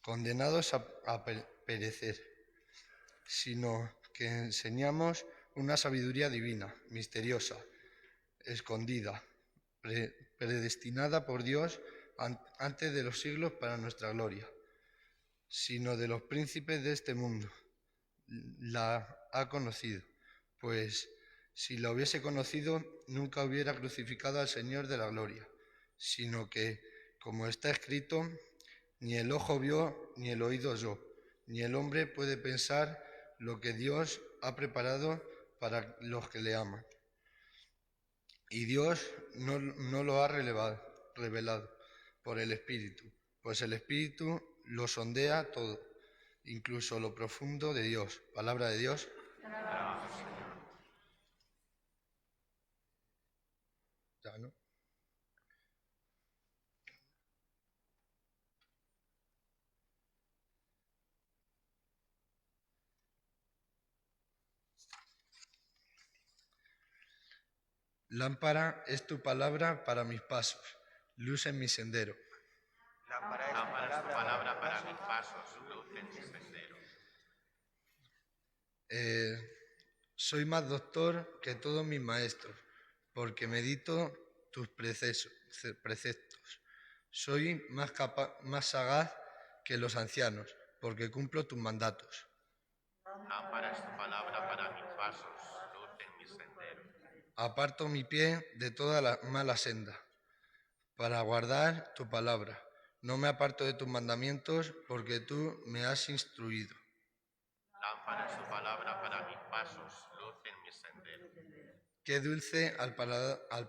condenados a perecer, sino que enseñamos una sabiduría divina, misteriosa, escondida, predestinada por Dios antes de los siglos para nuestra gloria, sino de los príncipes de este mundo, la ha conocido, pues si la hubiese conocido, nunca hubiera crucificado al Señor de la gloria, sino que, como está escrito, ni el ojo vio, ni el oído oyó, ni el hombre puede pensar lo que Dios ha preparado para los que le aman. Y Dios no lo ha revelado por el Espíritu, pues el Espíritu lo sondea todo, incluso lo profundo de Dios. Palabra de Dios. Ya, ¿no? Lámpara es tu palabra para mis pasos, luz en mi sendero. Lámpara es tu palabra para mis pasos, luz en mi sendero. Soy más doctor que todos mis maestros, porque medito tus preceptos. Soy más sagaz que los ancianos, porque cumplo tus mandatos. Lámpara es tu palabra para mis pasos, luz en mi sendero. Aparto mi pie de toda la mala senda, para guardar tu palabra. No me aparto de tus mandamientos, porque tú me has instruido. Lámpara es tu palabra para mis pasos, luz en mi sendero. Qué dulce al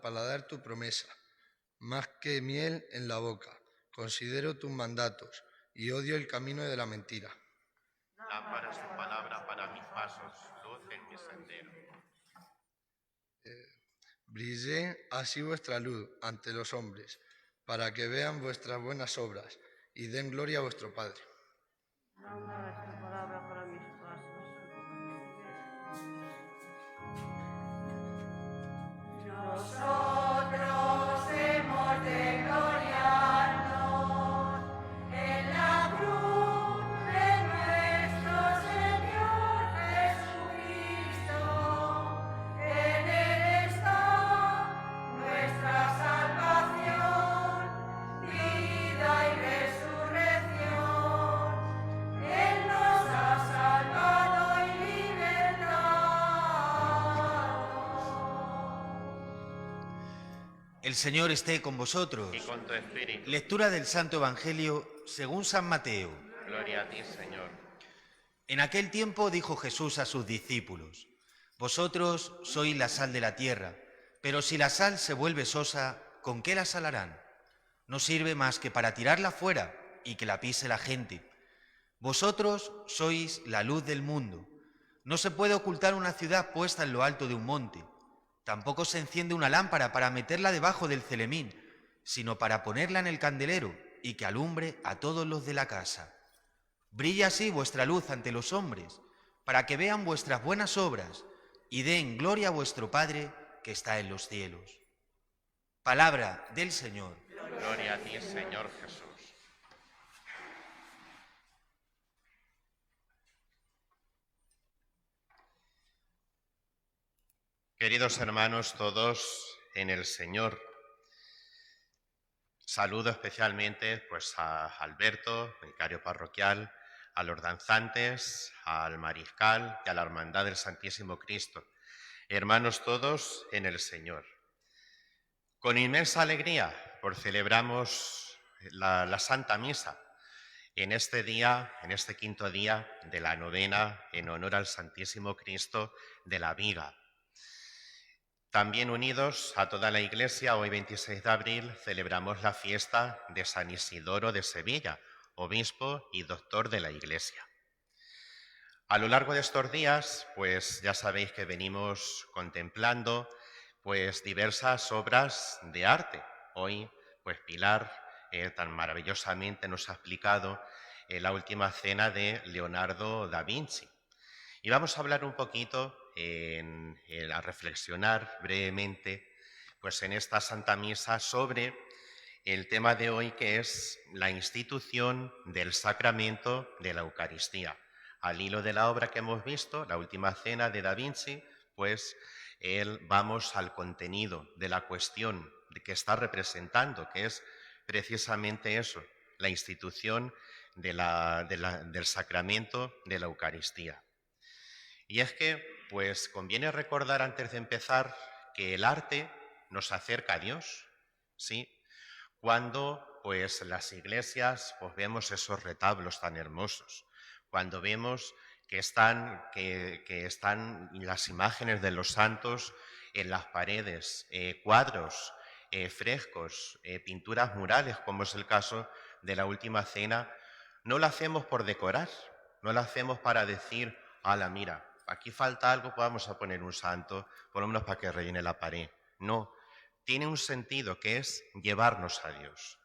paladar tu promesa, más que miel en la boca. Considero tus mandatos y odio el camino de la mentira. Lámpara es tu palabra para mis pasos, luz en mi sendero. Brille así vuestra luz ante los hombres, para que vean vuestras buenas obras y den gloria a vuestro Padre. Lámpara es tu palabra para mis pasos. Nosotros hemos de gloriarnos en la cruz de nuestro Señor Jesucristo. En Él está nuestra salvación, vida y resurrección. Él nos ha salvado y libertado. El Señor esté con vosotros. Y con tu espíritu. Lectura del Santo Evangelio según San Mateo. Gloria a ti, Señor. En aquel tiempo dijo Jesús a sus discípulos: Vosotros sois la sal de la tierra, pero si la sal se vuelve sosa, ¿con qué la salarán? No sirve más que para tirarla fuera y que la pise la gente. Vosotros sois la luz del mundo. No se puede ocultar una ciudad puesta en lo alto de un monte. Tampoco se enciende una lámpara para meterla debajo del celemín, sino para ponerla en el candelero y que alumbre a todos los de la casa. Brilla así vuestra luz ante los hombres, para que vean vuestras buenas obras y den gloria a vuestro Padre que está en los cielos. Palabra del Señor. Gloria a ti, Señor Jesús. Queridos hermanos todos en el Señor, saludo especialmente pues a Alberto, vicario parroquial, a los danzantes, al mariscal y a la Hermandad del Santísimo Cristo. Hermanos todos en el Señor. Con inmensa alegría pues celebramos la Santa Misa en este día, en este quinto día de la novena en honor al Santísimo Cristo de la Viga. También unidos a toda la Iglesia, hoy 26 de abril celebramos la fiesta de San Isidoro de Sevilla, obispo y doctor de la Iglesia. A lo largo de estos días, pues ya sabéis que venimos contemplando pues diversas obras de arte. Hoy, pues Pilar tan maravillosamente nos ha explicado la última cena de Leonardo da Vinci. Y vamos a hablar un poquito, a reflexionar brevemente, pues en esta Santa Misa sobre el tema de hoy, que es la institución del sacramento de la Eucaristía. Al hilo de la obra que hemos visto, la última cena de Da Vinci, pues vamos al contenido de la cuestión que está representando, que es precisamente eso, la institución del sacramento de la Eucaristía. Y es que, pues, conviene recordar antes de empezar que el arte nos acerca a Dios, ¿sí? Cuando, pues, en las iglesias, pues, vemos esos retablos tan hermosos, cuando vemos que están las imágenes de los santos en las paredes, cuadros, frescos, pinturas murales, como es el caso de la Última Cena, no lo hacemos por decorar, no lo hacemos para decir, ala, mira, aquí falta algo, pues vamos a poner un santo, por lo menos para que rellene la pared. No, tiene un sentido que es llevarnos a Dios,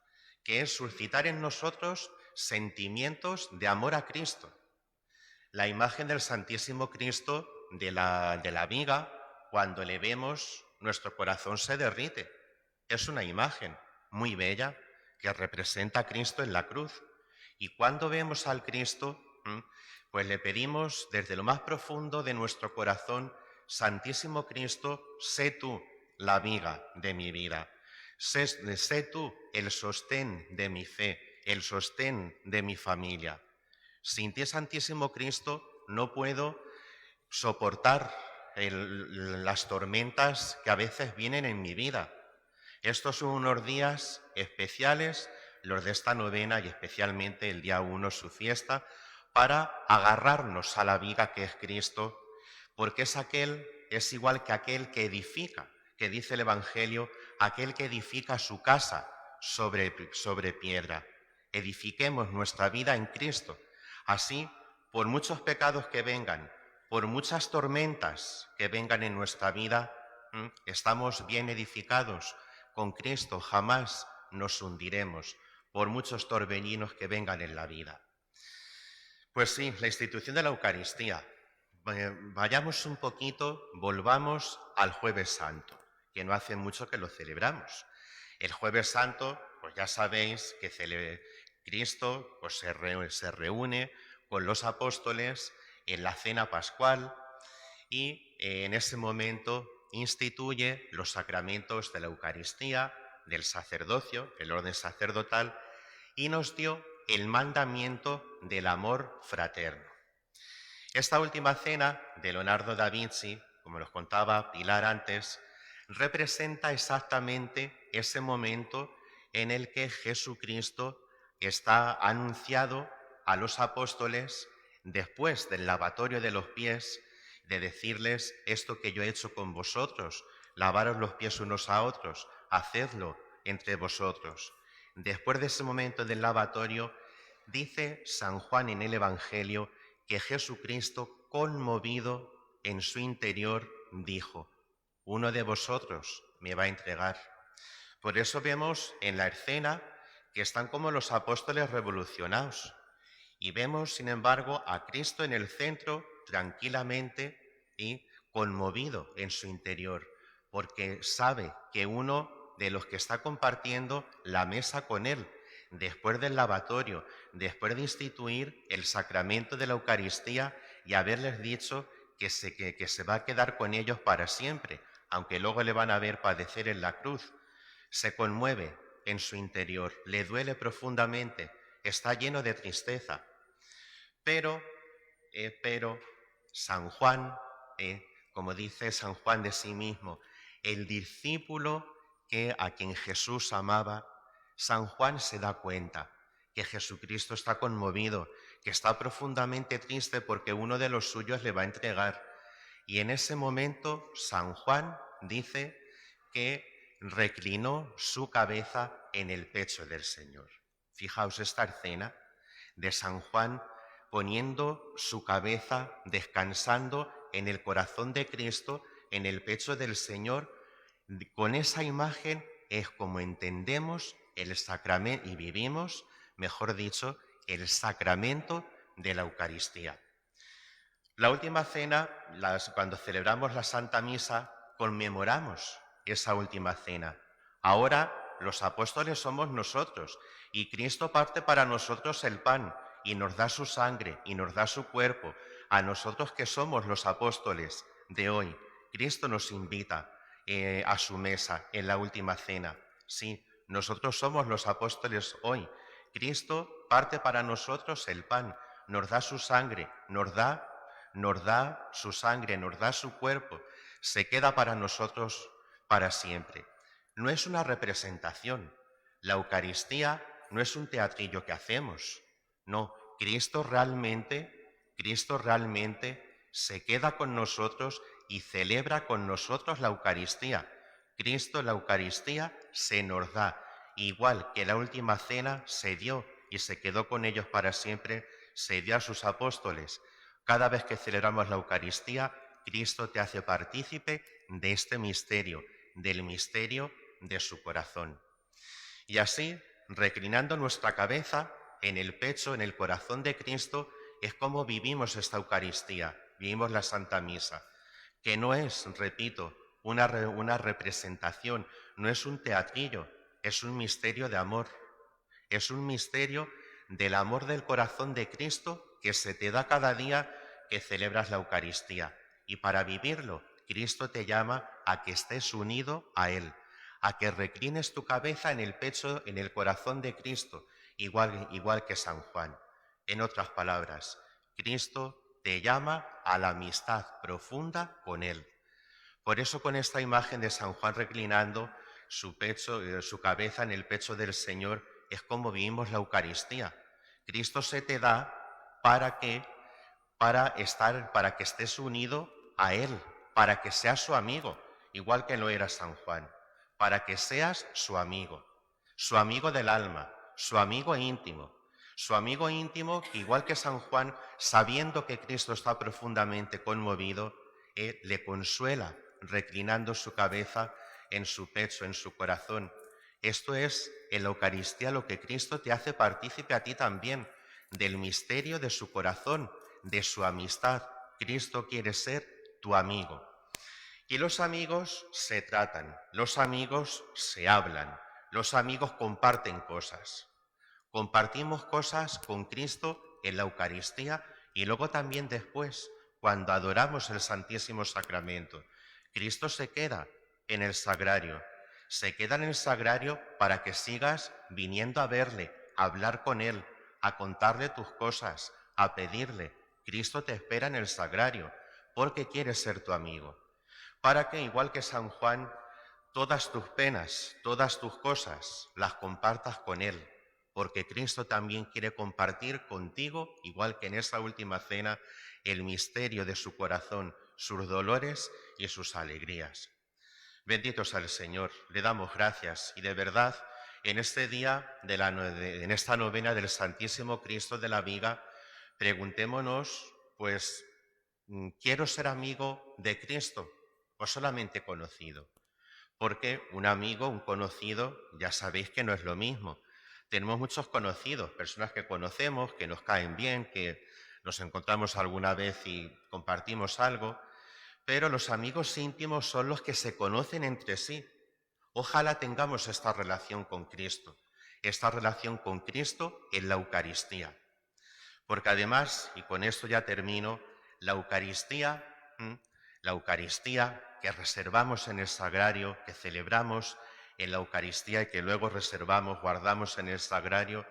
que es suscitar en nosotros sentimientos de amor a Cristo. La imagen del Santísimo Cristo de la viga, cuando le vemos, nuestro corazón se derrite. Es una imagen muy bella que representa a Cristo en la cruz. Y cuando vemos al Cristo, pues le pedimos desde lo más profundo de nuestro corazón, Santísimo Cristo, sé tú la viga de mi vida. Sé tú el sostén de mi fe, el sostén de mi familia. Sin ti, Santísimo Cristo, no puedo soportar las tormentas que a veces vienen en mi vida. Estos son unos días especiales, los de esta novena y especialmente el día 1, su fiesta, para agarrarnos a la viga que es Cristo, porque es igual que aquel que edifica, que dice el Evangelio, aquel que edifica su casa sobre piedra. Edifiquemos nuestra vida en Cristo. Así, por muchos pecados que vengan, por muchas tormentas que vengan en nuestra vida, estamos bien edificados. Con Cristo jamás nos hundiremos, por muchos torbellinos que vengan en la vida. Pues sí, la institución de la Eucaristía. Vayamos un poquito, volvamos al Jueves Santo, que no hace mucho que lo celebramos. El Jueves Santo, pues ya sabéis que Cristo pues se reúne con los apóstoles en la cena pascual y en ese momento instituye los sacramentos de la Eucaristía, del sacerdocio, el orden sacerdotal, y nos dio el mandamiento del amor fraterno. Esta última cena de Leonardo da Vinci, como nos contaba Pilar antes, representa exactamente ese momento en el que Jesucristo está anunciado a los apóstoles después del lavatorio de los pies, de decirles esto que yo he hecho con vosotros, lavaros los pies unos a otros, hacedlo entre vosotros. Después de ese momento del lavatorio, dice San Juan en el Evangelio que Jesucristo, conmovido en su interior, dijo, uno de vosotros me va a entregar. Por eso vemos en la escena que están como los apóstoles revolucionados. Y vemos, sin embargo, a Cristo en el centro, tranquilamente y conmovido en su interior, porque sabe que uno de los que está compartiendo la mesa con él, después del lavatorio, después de instituir el sacramento de la Eucaristía y haberles dicho que se va a quedar con ellos para siempre, aunque luego le van a ver padecer en la cruz, se conmueve en su interior, le duele profundamente, está lleno de tristeza. Pero San Juan, como dice San Juan de sí mismo, el discípulo a quien Jesús amaba, San Juan se da cuenta que Jesucristo está conmovido, que está profundamente triste porque uno de los suyos le va a entregar. Y en ese momento San Juan dice que reclinó su cabeza en el pecho del Señor. Fijaos esta escena de San Juan poniendo su cabeza, descansando en el corazón de Cristo, en el pecho del Señor. Con esa imagen es como entendemos el sacramento y vivimos, mejor dicho, el sacramento de la Eucaristía. La última cena, cuando celebramos la Santa Misa, conmemoramos esa última cena. Ahora los apóstoles somos nosotros y Cristo parte para nosotros el pan y nos da su sangre y nos da su cuerpo. A nosotros que somos los apóstoles de hoy, Cristo nos invita a su mesa en la última cena. Sí, nosotros somos los apóstoles hoy. Cristo parte para nosotros el pan, nos da su sangre, nos nos da su sangre, nos da su cuerpo, se queda para nosotros para siempre. No es una representación. La Eucaristía no es un teatrillo que hacemos. No, Cristo realmente se queda con nosotros y celebra con nosotros la Eucaristía. Cristo, la Eucaristía, se nos da. Igual que la última cena se dio y se quedó con ellos para siempre, se dio a sus apóstoles. Cada vez que celebramos la Eucaristía, Cristo te hace partícipe de este misterio, del misterio de su corazón. Y así, reclinando nuestra cabeza en el pecho, en el corazón de Cristo, es como vivimos esta Eucaristía, vivimos la Santa Misa, que no es, repito, una representación, no es un teatrillo, es un misterio de amor, es un misterio del amor del corazón de Cristo que se te da cada día que celebras la Eucaristía. Y para vivirlo, Cristo te llama a que estés unido a Él, a que reclines tu cabeza en el pecho, en el corazón de Cristo, igual que San Juan. En otras palabras, Cristo te llama a la amistad profunda con Él. Por eso con esta imagen de San Juan reclinando su cabeza en el pecho del Señor, es como vivimos la Eucaristía. Cristo se te da para que estés unido a Él, para que seas su amigo, igual que lo era San Juan, para que seas su amigo del alma, su amigo íntimo que igual que San Juan, sabiendo que Cristo está profundamente conmovido, le consuela reclinando su cabeza en su pecho, en su corazón. Esto es en la Eucaristía lo que Cristo te hace partícipe a ti también, del misterio de su corazón, de su amistad. Cristo quiere ser tu amigo. Y los amigos se tratan, los amigos se hablan, los amigos comparten cosas. Compartimos cosas con Cristo en la Eucaristía y luego también después, cuando adoramos el Santísimo Sacramento. Cristo se queda en el sagrario. Se queda en el sagrario para que sigas viniendo a verle, a hablar con Él, a contarle tus cosas, a pedirle. Cristo te espera en el sagrario porque quiere ser tu amigo. Para que, igual que San Juan, todas tus penas, todas tus cosas, las compartas con Él, porque Cristo también quiere compartir contigo, igual que en esa última cena, el misterio de su corazón, sus dolores y sus alegrías. Bendito sea el Señor, le damos gracias y de verdad, en este día, en esta novena del Santísimo Cristo de la Viga, preguntémonos, pues, ¿quiero ser amigo de Cristo o solamente conocido? Porque un amigo, un conocido, ya sabéis que no es lo mismo. Tenemos muchos conocidos, personas que conocemos, que nos caen bien, que nos encontramos alguna vez y compartimos algo, pero los amigos íntimos son los que se conocen entre sí. Ojalá tengamos esta relación con Cristo en la Eucaristía. Porque además, y con esto ya termino, la Eucaristía que reservamos en el sagrario, que celebramos en la Eucaristía y que luego reservamos, guardamos en el sagrario,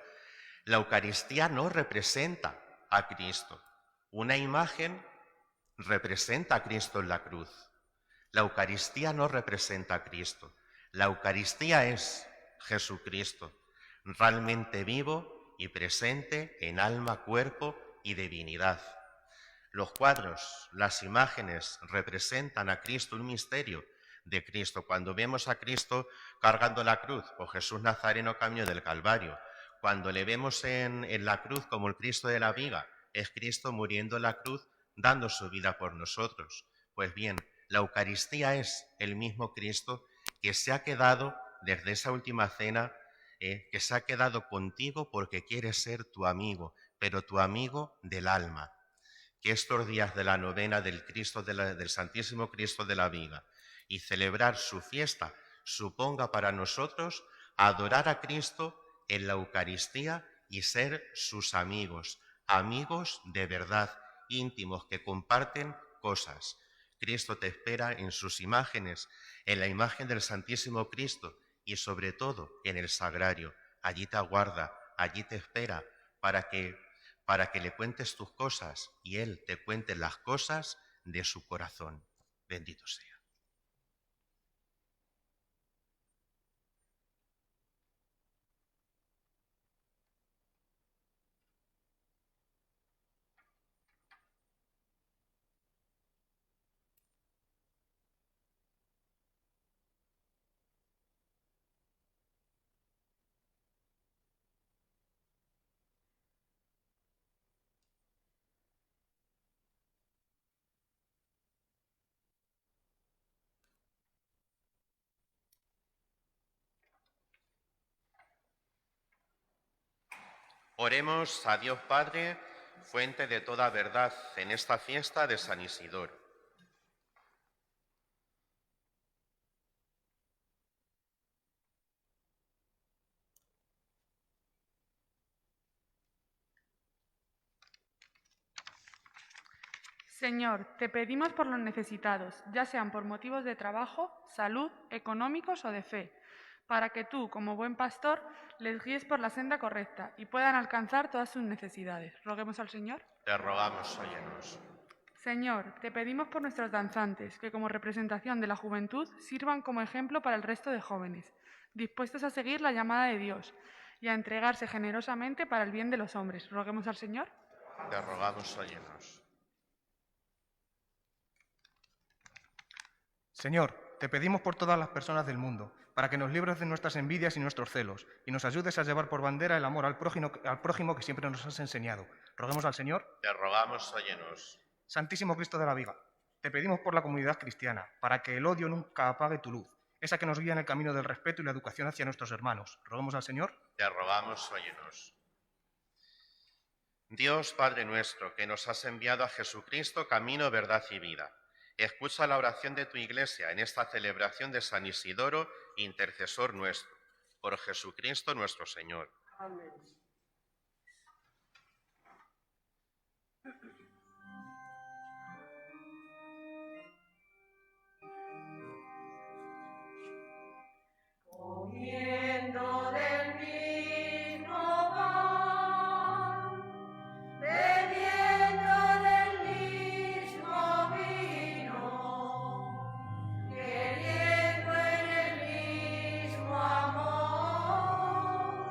la Eucaristía no representa a Cristo. Una imagen representa a Cristo en la cruz. La Eucaristía no representa a Cristo. La Eucaristía es Jesucristo, realmente vivo y presente en alma, cuerpo y divinidad. Los cuadros, las imágenes representan a Cristo, un misterio de Cristo. Cuando vemos a Cristo cargando la cruz, o Jesús Nazareno camino del Calvario, cuando le vemos en la cruz como el Cristo de la Viga, es Cristo muriendo en la cruz, dando su vida por nosotros. Pues bien, la Eucaristía es el mismo Cristo que se ha quedado desde esa última cena, que se ha quedado contigo porque quiere ser tu amigo, pero tu amigo del alma. Que estos días de la novena del Santísimo Cristo de la Viga y celebrar su fiesta suponga para nosotros adorar a Cristo en la Eucaristía y ser sus amigos, amigos de verdad, íntimos, que comparten cosas. Cristo te espera en sus imágenes, en la imagen del Santísimo Cristo y sobre todo en el sagrario. Allí te aguarda, allí te espera para que para que le cuentes tus cosas y él te cuente las cosas de su corazón. Bendito sea. Oremos a Dios Padre, fuente de toda verdad, en esta fiesta de San Isidoro. Señor, te pedimos por los necesitados, ya sean por motivos de trabajo, salud, económicos o de fe, para que tú, como buen pastor, les guíes por la senda correcta y puedan alcanzar todas sus necesidades. Roguemos al Señor. Te rogamos, óyenos. Señor, te pedimos por nuestros danzantes, que como representación de la juventud sirvan como ejemplo para el resto de jóvenes, dispuestos a seguir la llamada de Dios y a entregarse generosamente para el bien de los hombres. Roguemos al Señor. Te rogamos, óyenos. Señor, te pedimos por todas las personas del mundo, para que nos libres de nuestras envidias y nuestros celos, y nos ayudes a llevar por bandera el amor al prójimo que siempre nos has enseñado. Roguemos al Señor. Te rogamos, óyenos. Santísimo Cristo de la Viga, te pedimos por la comunidad cristiana, para que el odio nunca apague tu luz, esa que nos guía en el camino del respeto y la educación hacia nuestros hermanos. Roguemos al Señor. Te rogamos, óyenos. Dios Padre nuestro, que nos has enviado a Jesucristo, camino, verdad y vida, escucha la oración de tu Iglesia en esta celebración de San Isidoro, intercesor nuestro, por Jesucristo nuestro Señor. Amén. Comiendo del mismo pan, bebiendo del mismo vino, queriendo en el mismo amor,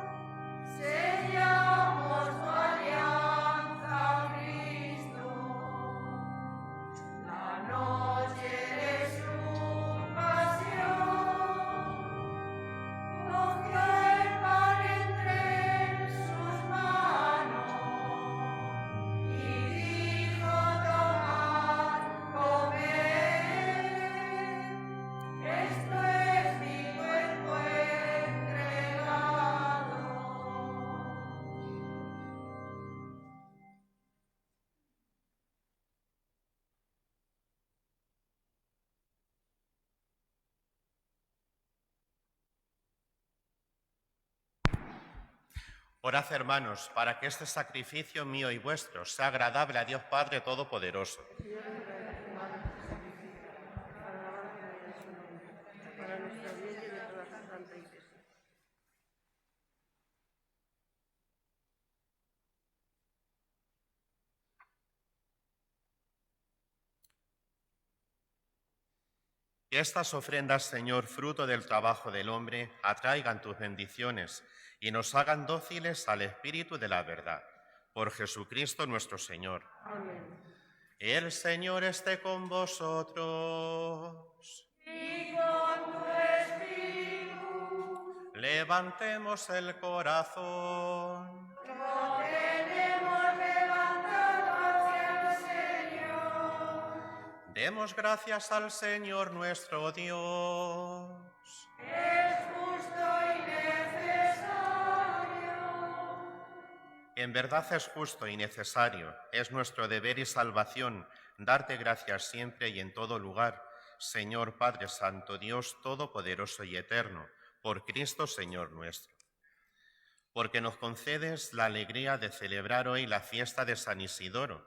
sellamos tu alianza, Cristo. La noche de su pasión cogió el pan entre sus manos y dijo: tomad, comed, esto es mi cuerpo entregado. Orad, hermanos, para que este sacrificio mío y vuestro sea agradable a Dios Padre Todopoderoso. Para nuestro bien y de toda su santa Iglesia. Que estas ofrendas, Señor, fruto del trabajo del hombre, atraigan tus bendiciones y nos hagan dóciles al Espíritu de la verdad. Por Jesucristo nuestro Señor. Amén. El Señor esté con vosotros. Y con tu espíritu Levantemos el corazón. lo tenemos levantado hacia el Señor. Demos gracias al Señor nuestro Dios. Es justo y necesario. En verdad es justo y necesario, es nuestro deber y salvación darte gracias siempre y en todo lugar, Señor Padre Santo, Dios Todopoderoso y Eterno, por Cristo Señor nuestro. Porque nos concedes la alegría de celebrar hoy la fiesta de San Isidoro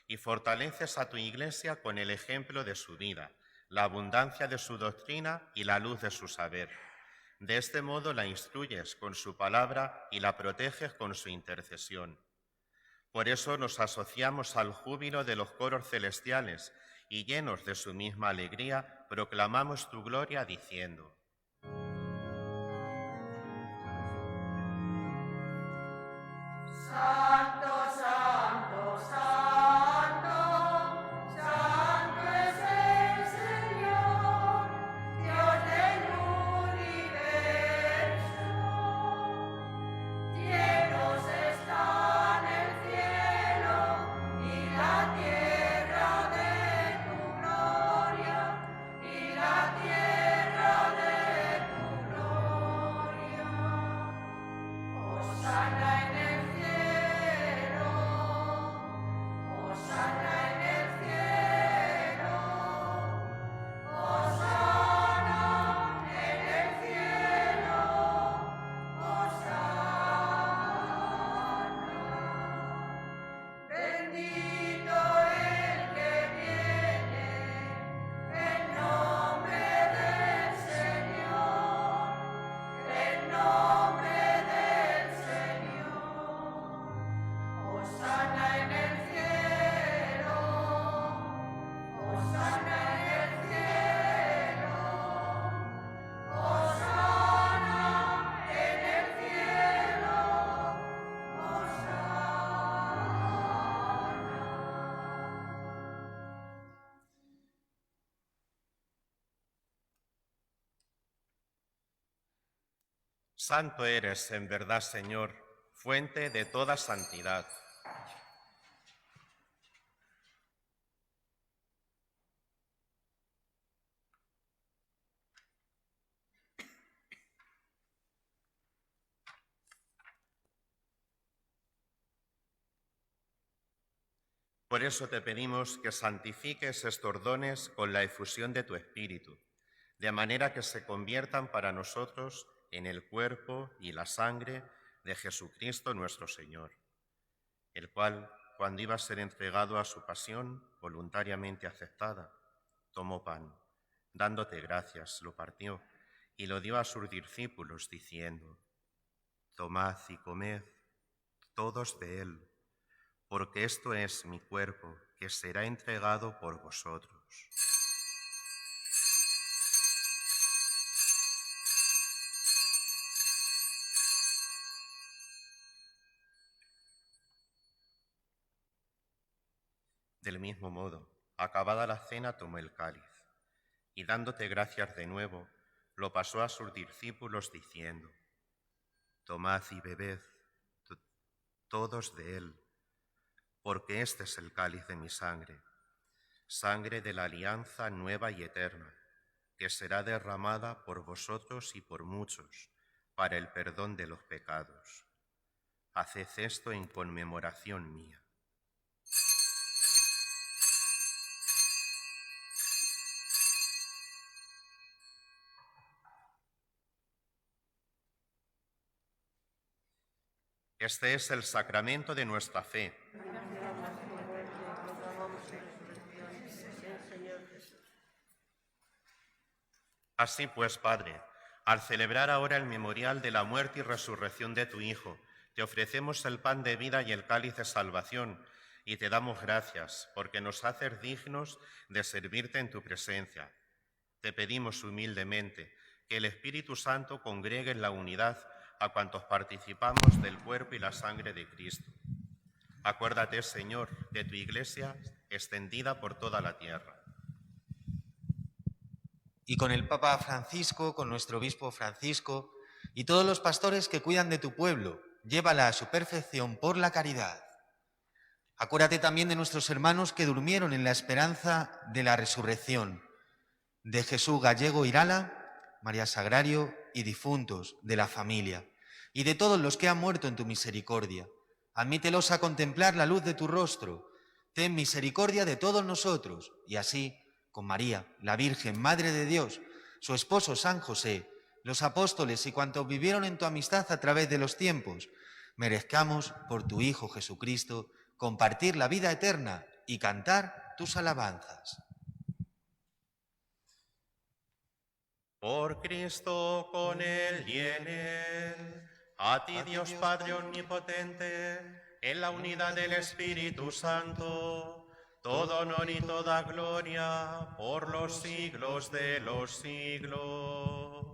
y fortaleces a tu Iglesia con el ejemplo de su vida, la abundancia de su doctrina y la luz de su saber. De este modo la instruyes con su palabra y la proteges con su intercesión. Por eso nos asociamos al júbilo de los coros celestiales y llenos de su misma alegría, proclamamos tu gloria diciendo: Santo, santo, santo, santo es el Señor, Dios del universo. Llenos están el cielo y la tierra de tu gloria, y la tierra de tu gloria. Hosana en el cielo, hosana en el cielo, hosana en el cielo, hosana. Bendito el que viene en nombre del Señor, en nombre del Señor. Hosana en el cielo, hosana en el cielo, hosana en el cielo, hosana. Santo eres, en verdad, Señor, fuente de toda santidad. Por eso te pedimos que santifiques estos dones con la efusión de tu Espíritu, de manera que se conviertan para nosotros en el cuerpo y la sangre de Jesucristo nuestro Señor, el cual, cuando iba a ser entregado a su pasión voluntariamente aceptada, tomó pan, dándote gracias, lo partió y lo dio a sus discípulos, diciendo: Tomad y comed todos de él, porque esto es mi cuerpo, que será entregado por vosotros. Del mismo modo, acabada la cena, tomó el cáliz, y dándote gracias de nuevo, lo pasó a sus discípulos, diciendo: Tomad y bebed todos de él, porque este es el cáliz de mi sangre, sangre de la alianza nueva y eterna, que será derramada por vosotros y por muchos para el perdón de los pecados. Haced esto en conmemoración mía. Este es el sacramento de nuestra fe. Así pues, Padre, al celebrar ahora el memorial de la muerte y resurrección de tu Hijo, te ofrecemos el pan de vida y el cáliz de salvación, y te damos gracias porque nos haces dignos de servirte en tu presencia. Te pedimos humildemente que el Espíritu Santo congregue en la unidad a cuantos participamos del cuerpo y la sangre de Cristo. Acuérdate, Señor, de tu Iglesia extendida por toda la tierra. Y con el Papa Francisco, con nuestro obispo Francisco y todos los pastores que cuidan de tu pueblo, llévala a su perfección por la caridad. Acuérdate también de nuestros hermanos que durmieron en la esperanza de la resurrección, de Jesús Gallego Irala, María Sagrario y difuntos de la familia, y de todos los que han muerto en tu misericordia. Admítelos a contemplar la luz de tu rostro. Ten misericordia de todos nosotros, y así, con María, la Virgen, Madre de Dios, su esposo San José, los apóstoles y cuantos vivieron en tu amistad a través de los tiempos, merezcamos, por tu Hijo Jesucristo, compartir la vida eterna y cantar tus alabanzas. Por Cristo, con Él y en Él, a ti, Dios Padre omnipotente, en la unidad del Espíritu Santo, todo honor y toda gloria por los siglos de los siglos.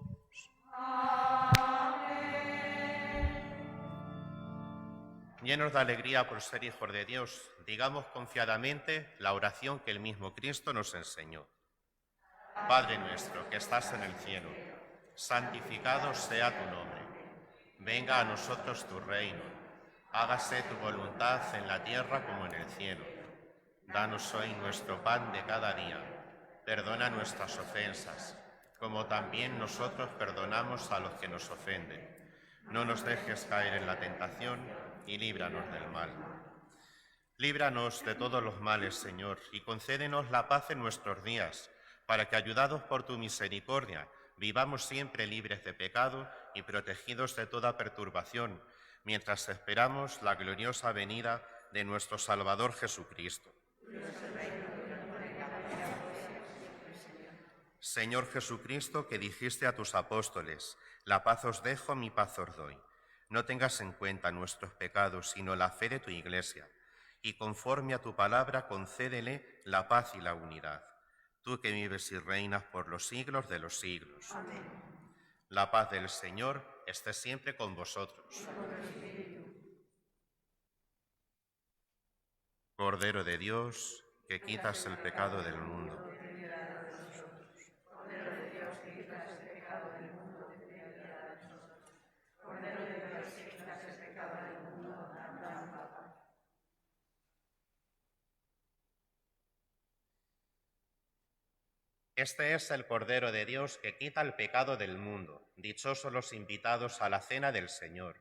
Llenos de alegría por ser hijos de Dios, digamos confiadamente la oración que el mismo Cristo nos enseñó. Padre nuestro que estás en el cielo, santificado sea tu nombre. Venga a nosotros tu reino. Hágase tu voluntad en la tierra como en el cielo. Danos hoy nuestro pan de cada día. Perdona nuestras ofensas, como también nosotros perdonamos a los que nos ofenden. No nos dejes caer en la tentación y líbranos del mal. Líbranos de todos los males, Señor, y concédenos la paz en nuestros días, para que, ayudados por tu misericordia, vivamos siempre libres de pecado y protegidos de toda perturbación, mientras esperamos la gloriosa venida de nuestro Salvador Jesucristo. Señor Jesucristo, que dijiste a tus apóstoles, la paz os dejo, mi paz os doy. No tengas en cuenta nuestros pecados, sino la fe de tu Iglesia, y conforme a tu palabra concédele la paz y la unidad. Tú que vives y reinas por los siglos de los siglos. Amén. La paz del Señor esté siempre con vosotros. Cordero de Dios, que quitas el pecado del mundo. Este es el Cordero de Dios que quita el pecado del mundo. Dichosos los invitados a la cena del Señor.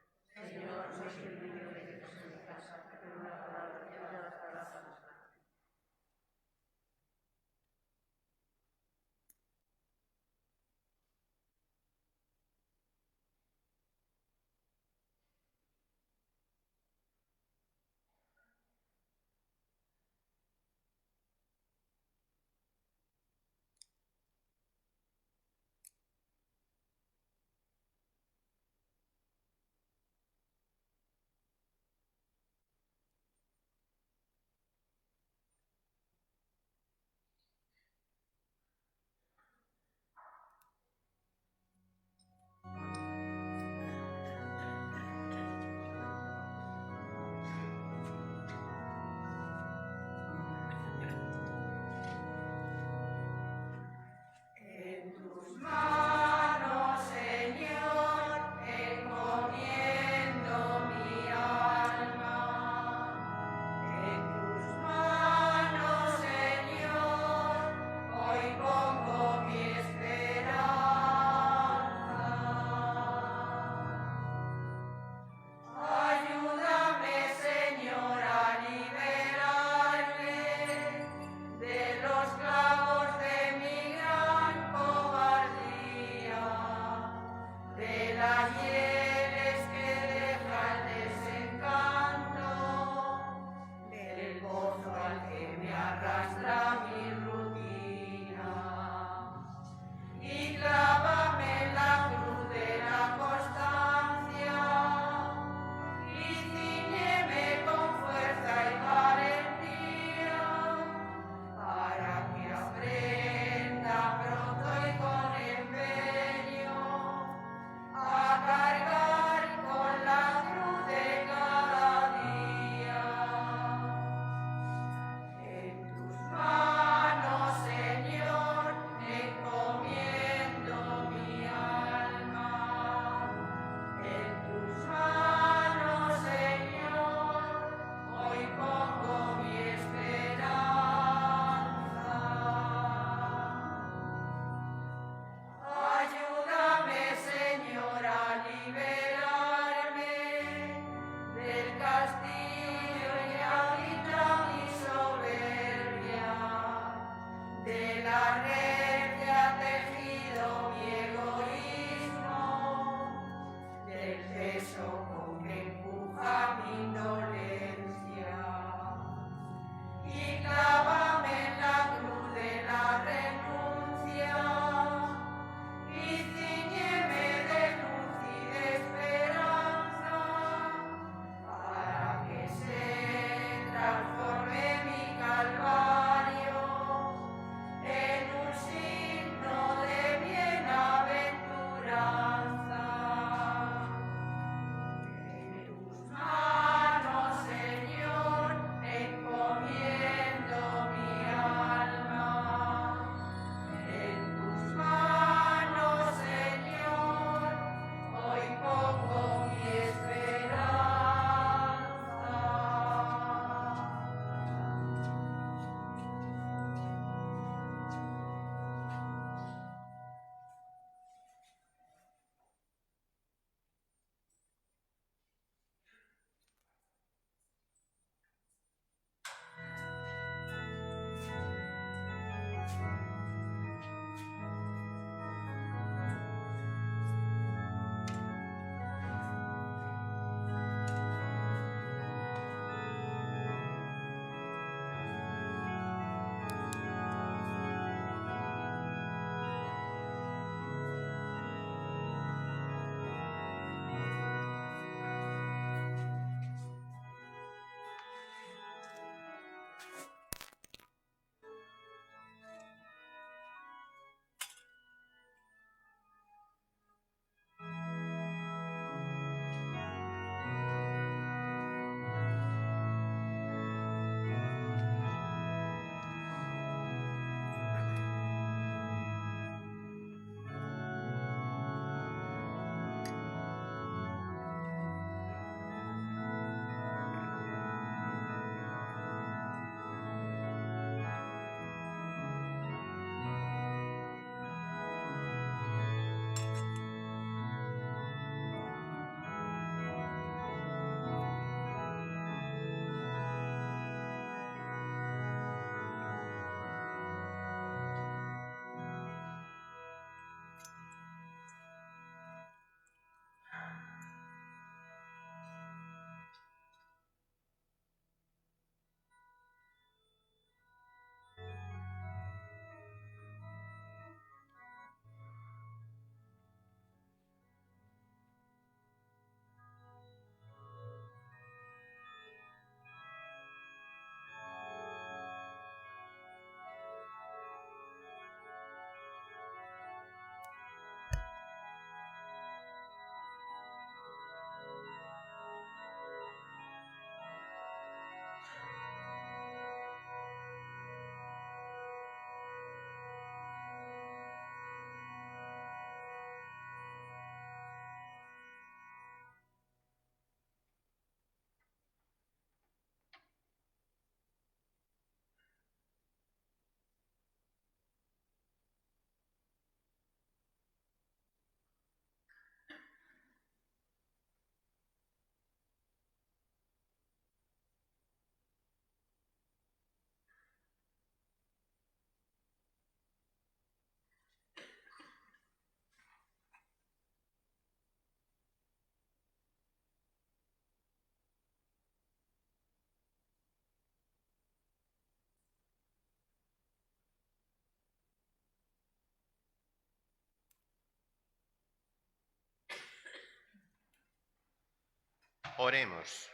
Oremos.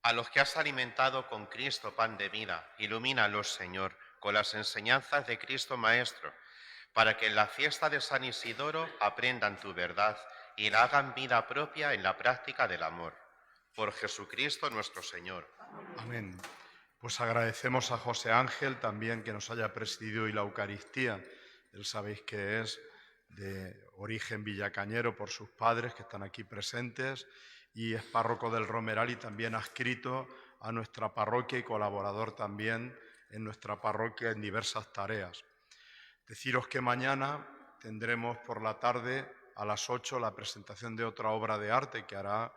A los que has alimentado con Cristo pan de vida, ilumínalos, Señor, con las enseñanzas de Cristo Maestro, para que en la fiesta de San Isidoro aprendan tu verdad y la hagan vida propia en la práctica del amor. Por Jesucristo nuestro Señor. Amén. Pues agradecemos a José Ángel también que nos haya presidido hoy la Eucaristía. Él sabéis que es de origen villacañero por sus padres que están aquí presentes y es párroco del Romeral y también adscrito a nuestra parroquia y colaborador también en nuestra parroquia en diversas tareas. Deciros que mañana tendremos por la tarde a las 8 la presentación de otra obra de arte que hará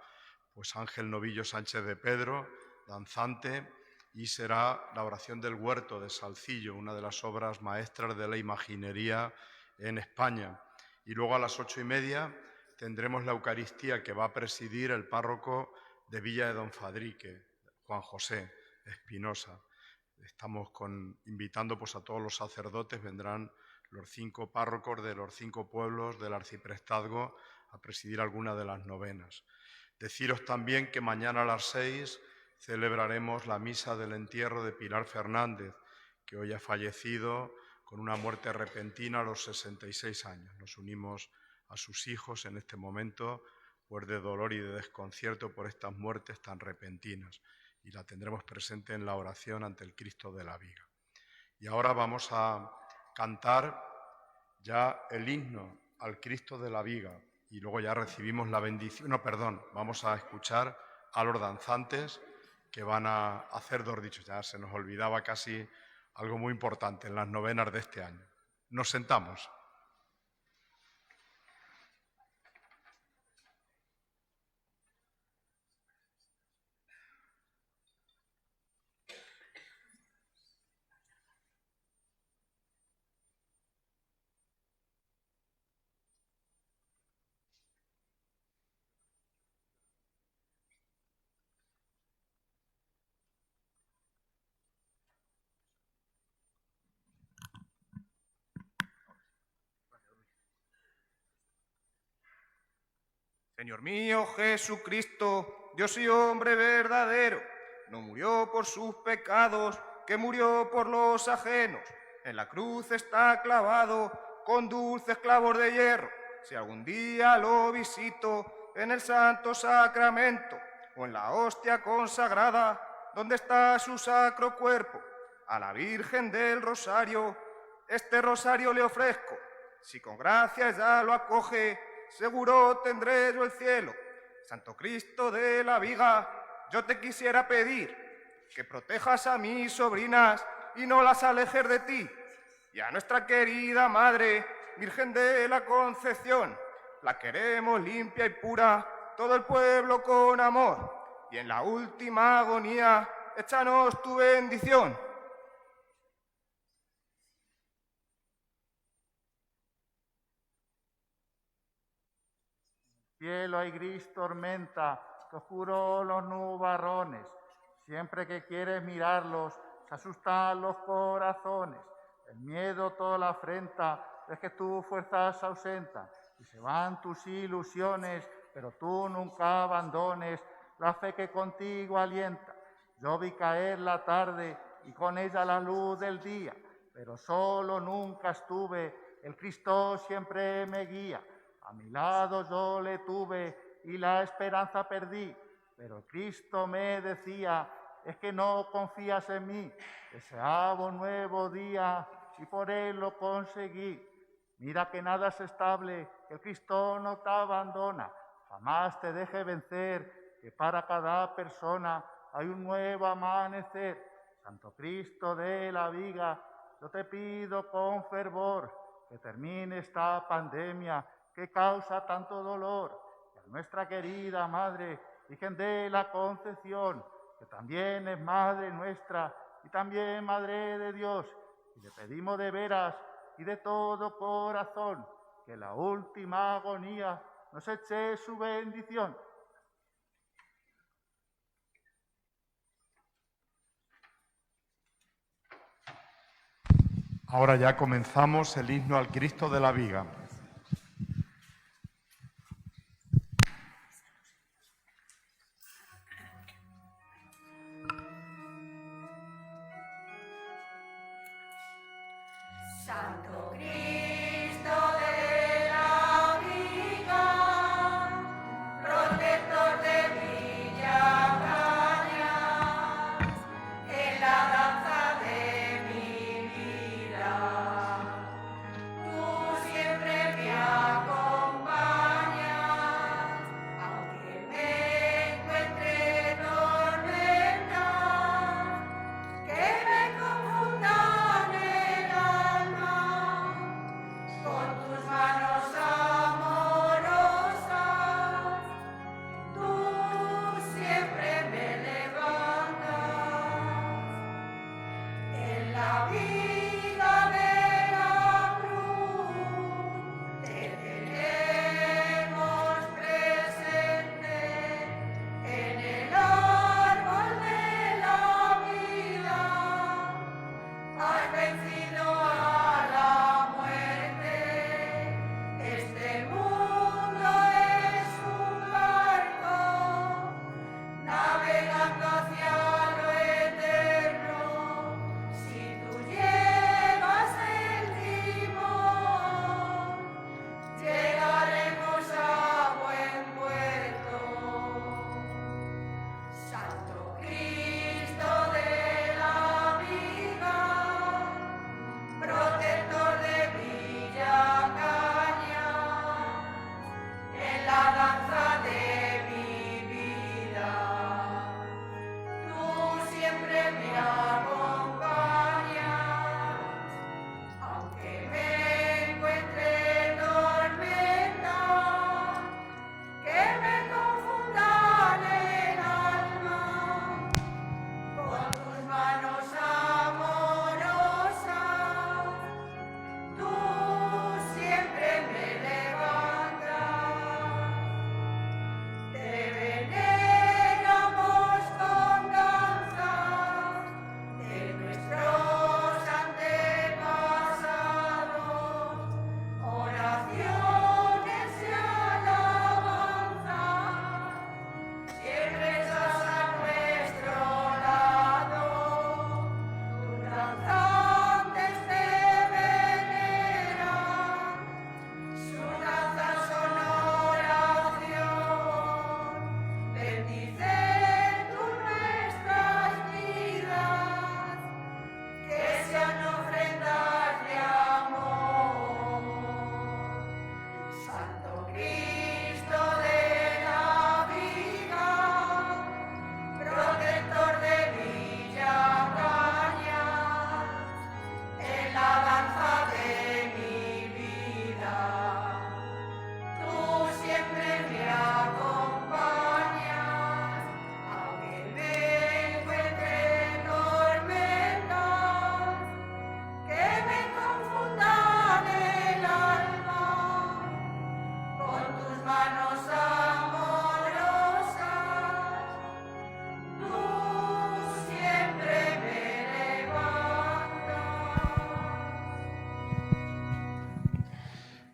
pues Ángel Novillo Sánchez de Pedro, danzante, y será la oración del huerto de Salcillo, una de las obras maestras de la imaginería en España. Y luego a las 8:30 tendremos la Eucaristía que va a presidir el párroco de Villa de Don Fadrique, Juan José Espinosa. Estamos invitando pues, a todos los sacerdotes, vendrán los 5 párrocos de los 5 pueblos del arciprestazgo a presidir alguna de las novenas. Deciros también que mañana a las 6 celebraremos la misa del entierro de Pilar Fernández, que hoy ha fallecido con una muerte repentina a los 66 años. Nos unimos a sus hijos en este momento, pues de dolor y de desconcierto por estas muertes tan repentinas, y la tendremos presente en la oración ante el Cristo de la Viga. Y ahora vamos a cantar ya el himno al Cristo de la Viga, y luego ya recibimos la bendición. Vamos a escuchar a los danzantes que van a hacer 2 dichos. Ya se nos olvidaba casi algo muy importante en las novenas de este año. Nos sentamos. Señor mío Jesucristo, Dios y hombre verdadero, no murió por sus pecados, que murió por los ajenos. En la cruz está clavado con dulces clavos de hierro. Si algún día lo visito en el santo sacramento o en la hostia consagrada, donde está su sacro cuerpo, a la Virgen del Rosario, este rosario le ofrezco. Si con gracia ella lo acoge, seguro tendré yo el cielo. Santo Cristo de la Viga, yo te quisiera pedir que protejas a mis sobrinas y no las alejes de ti. Y a nuestra querida Madre, Virgen de la Concepción, la queremos limpia y pura, todo el pueblo con amor. Y en la última agonía, échanos tu bendición. Cielo hay gris tormenta, que oscuro los nubarrones. Siempre que quieres mirarlos, se asustan los corazones. El miedo toda la afrenta, es que tu fuerzas ausentan. Y se van tus ilusiones, pero tú nunca abandones la fe que contigo alienta. Yo vi caer la tarde y con ella la luz del día, pero solo nunca estuve, el Cristo siempre me guía. A mi lado yo le tuve y la esperanza perdí, pero Cristo me decía, es que no confías en mí, deseaba un nuevo día y por él lo conseguí. Mira que nada es estable, que el Cristo no te abandona, jamás te deje vencer, que para cada persona hay un nuevo amanecer. Santo Cristo de la Viga, yo te pido con fervor que termine esta pandemia que causa tanto dolor, y a nuestra querida Madre, Virgen de la Concepción, que también es Madre nuestra y también Madre de Dios, y le pedimos de veras y de todo corazón que en la última agonía nos eche su bendición. Ahora ya comenzamos el himno al Cristo de la Viga.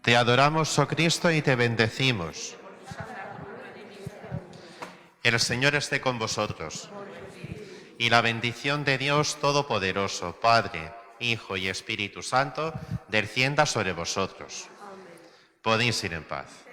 Te adoramos, oh Cristo, y te bendecimos. El Señor esté con vosotros. Y la bendición de Dios Todopoderoso, Padre, Hijo y Espíritu Santo, descienda sobre vosotros. Podéis ir en paz.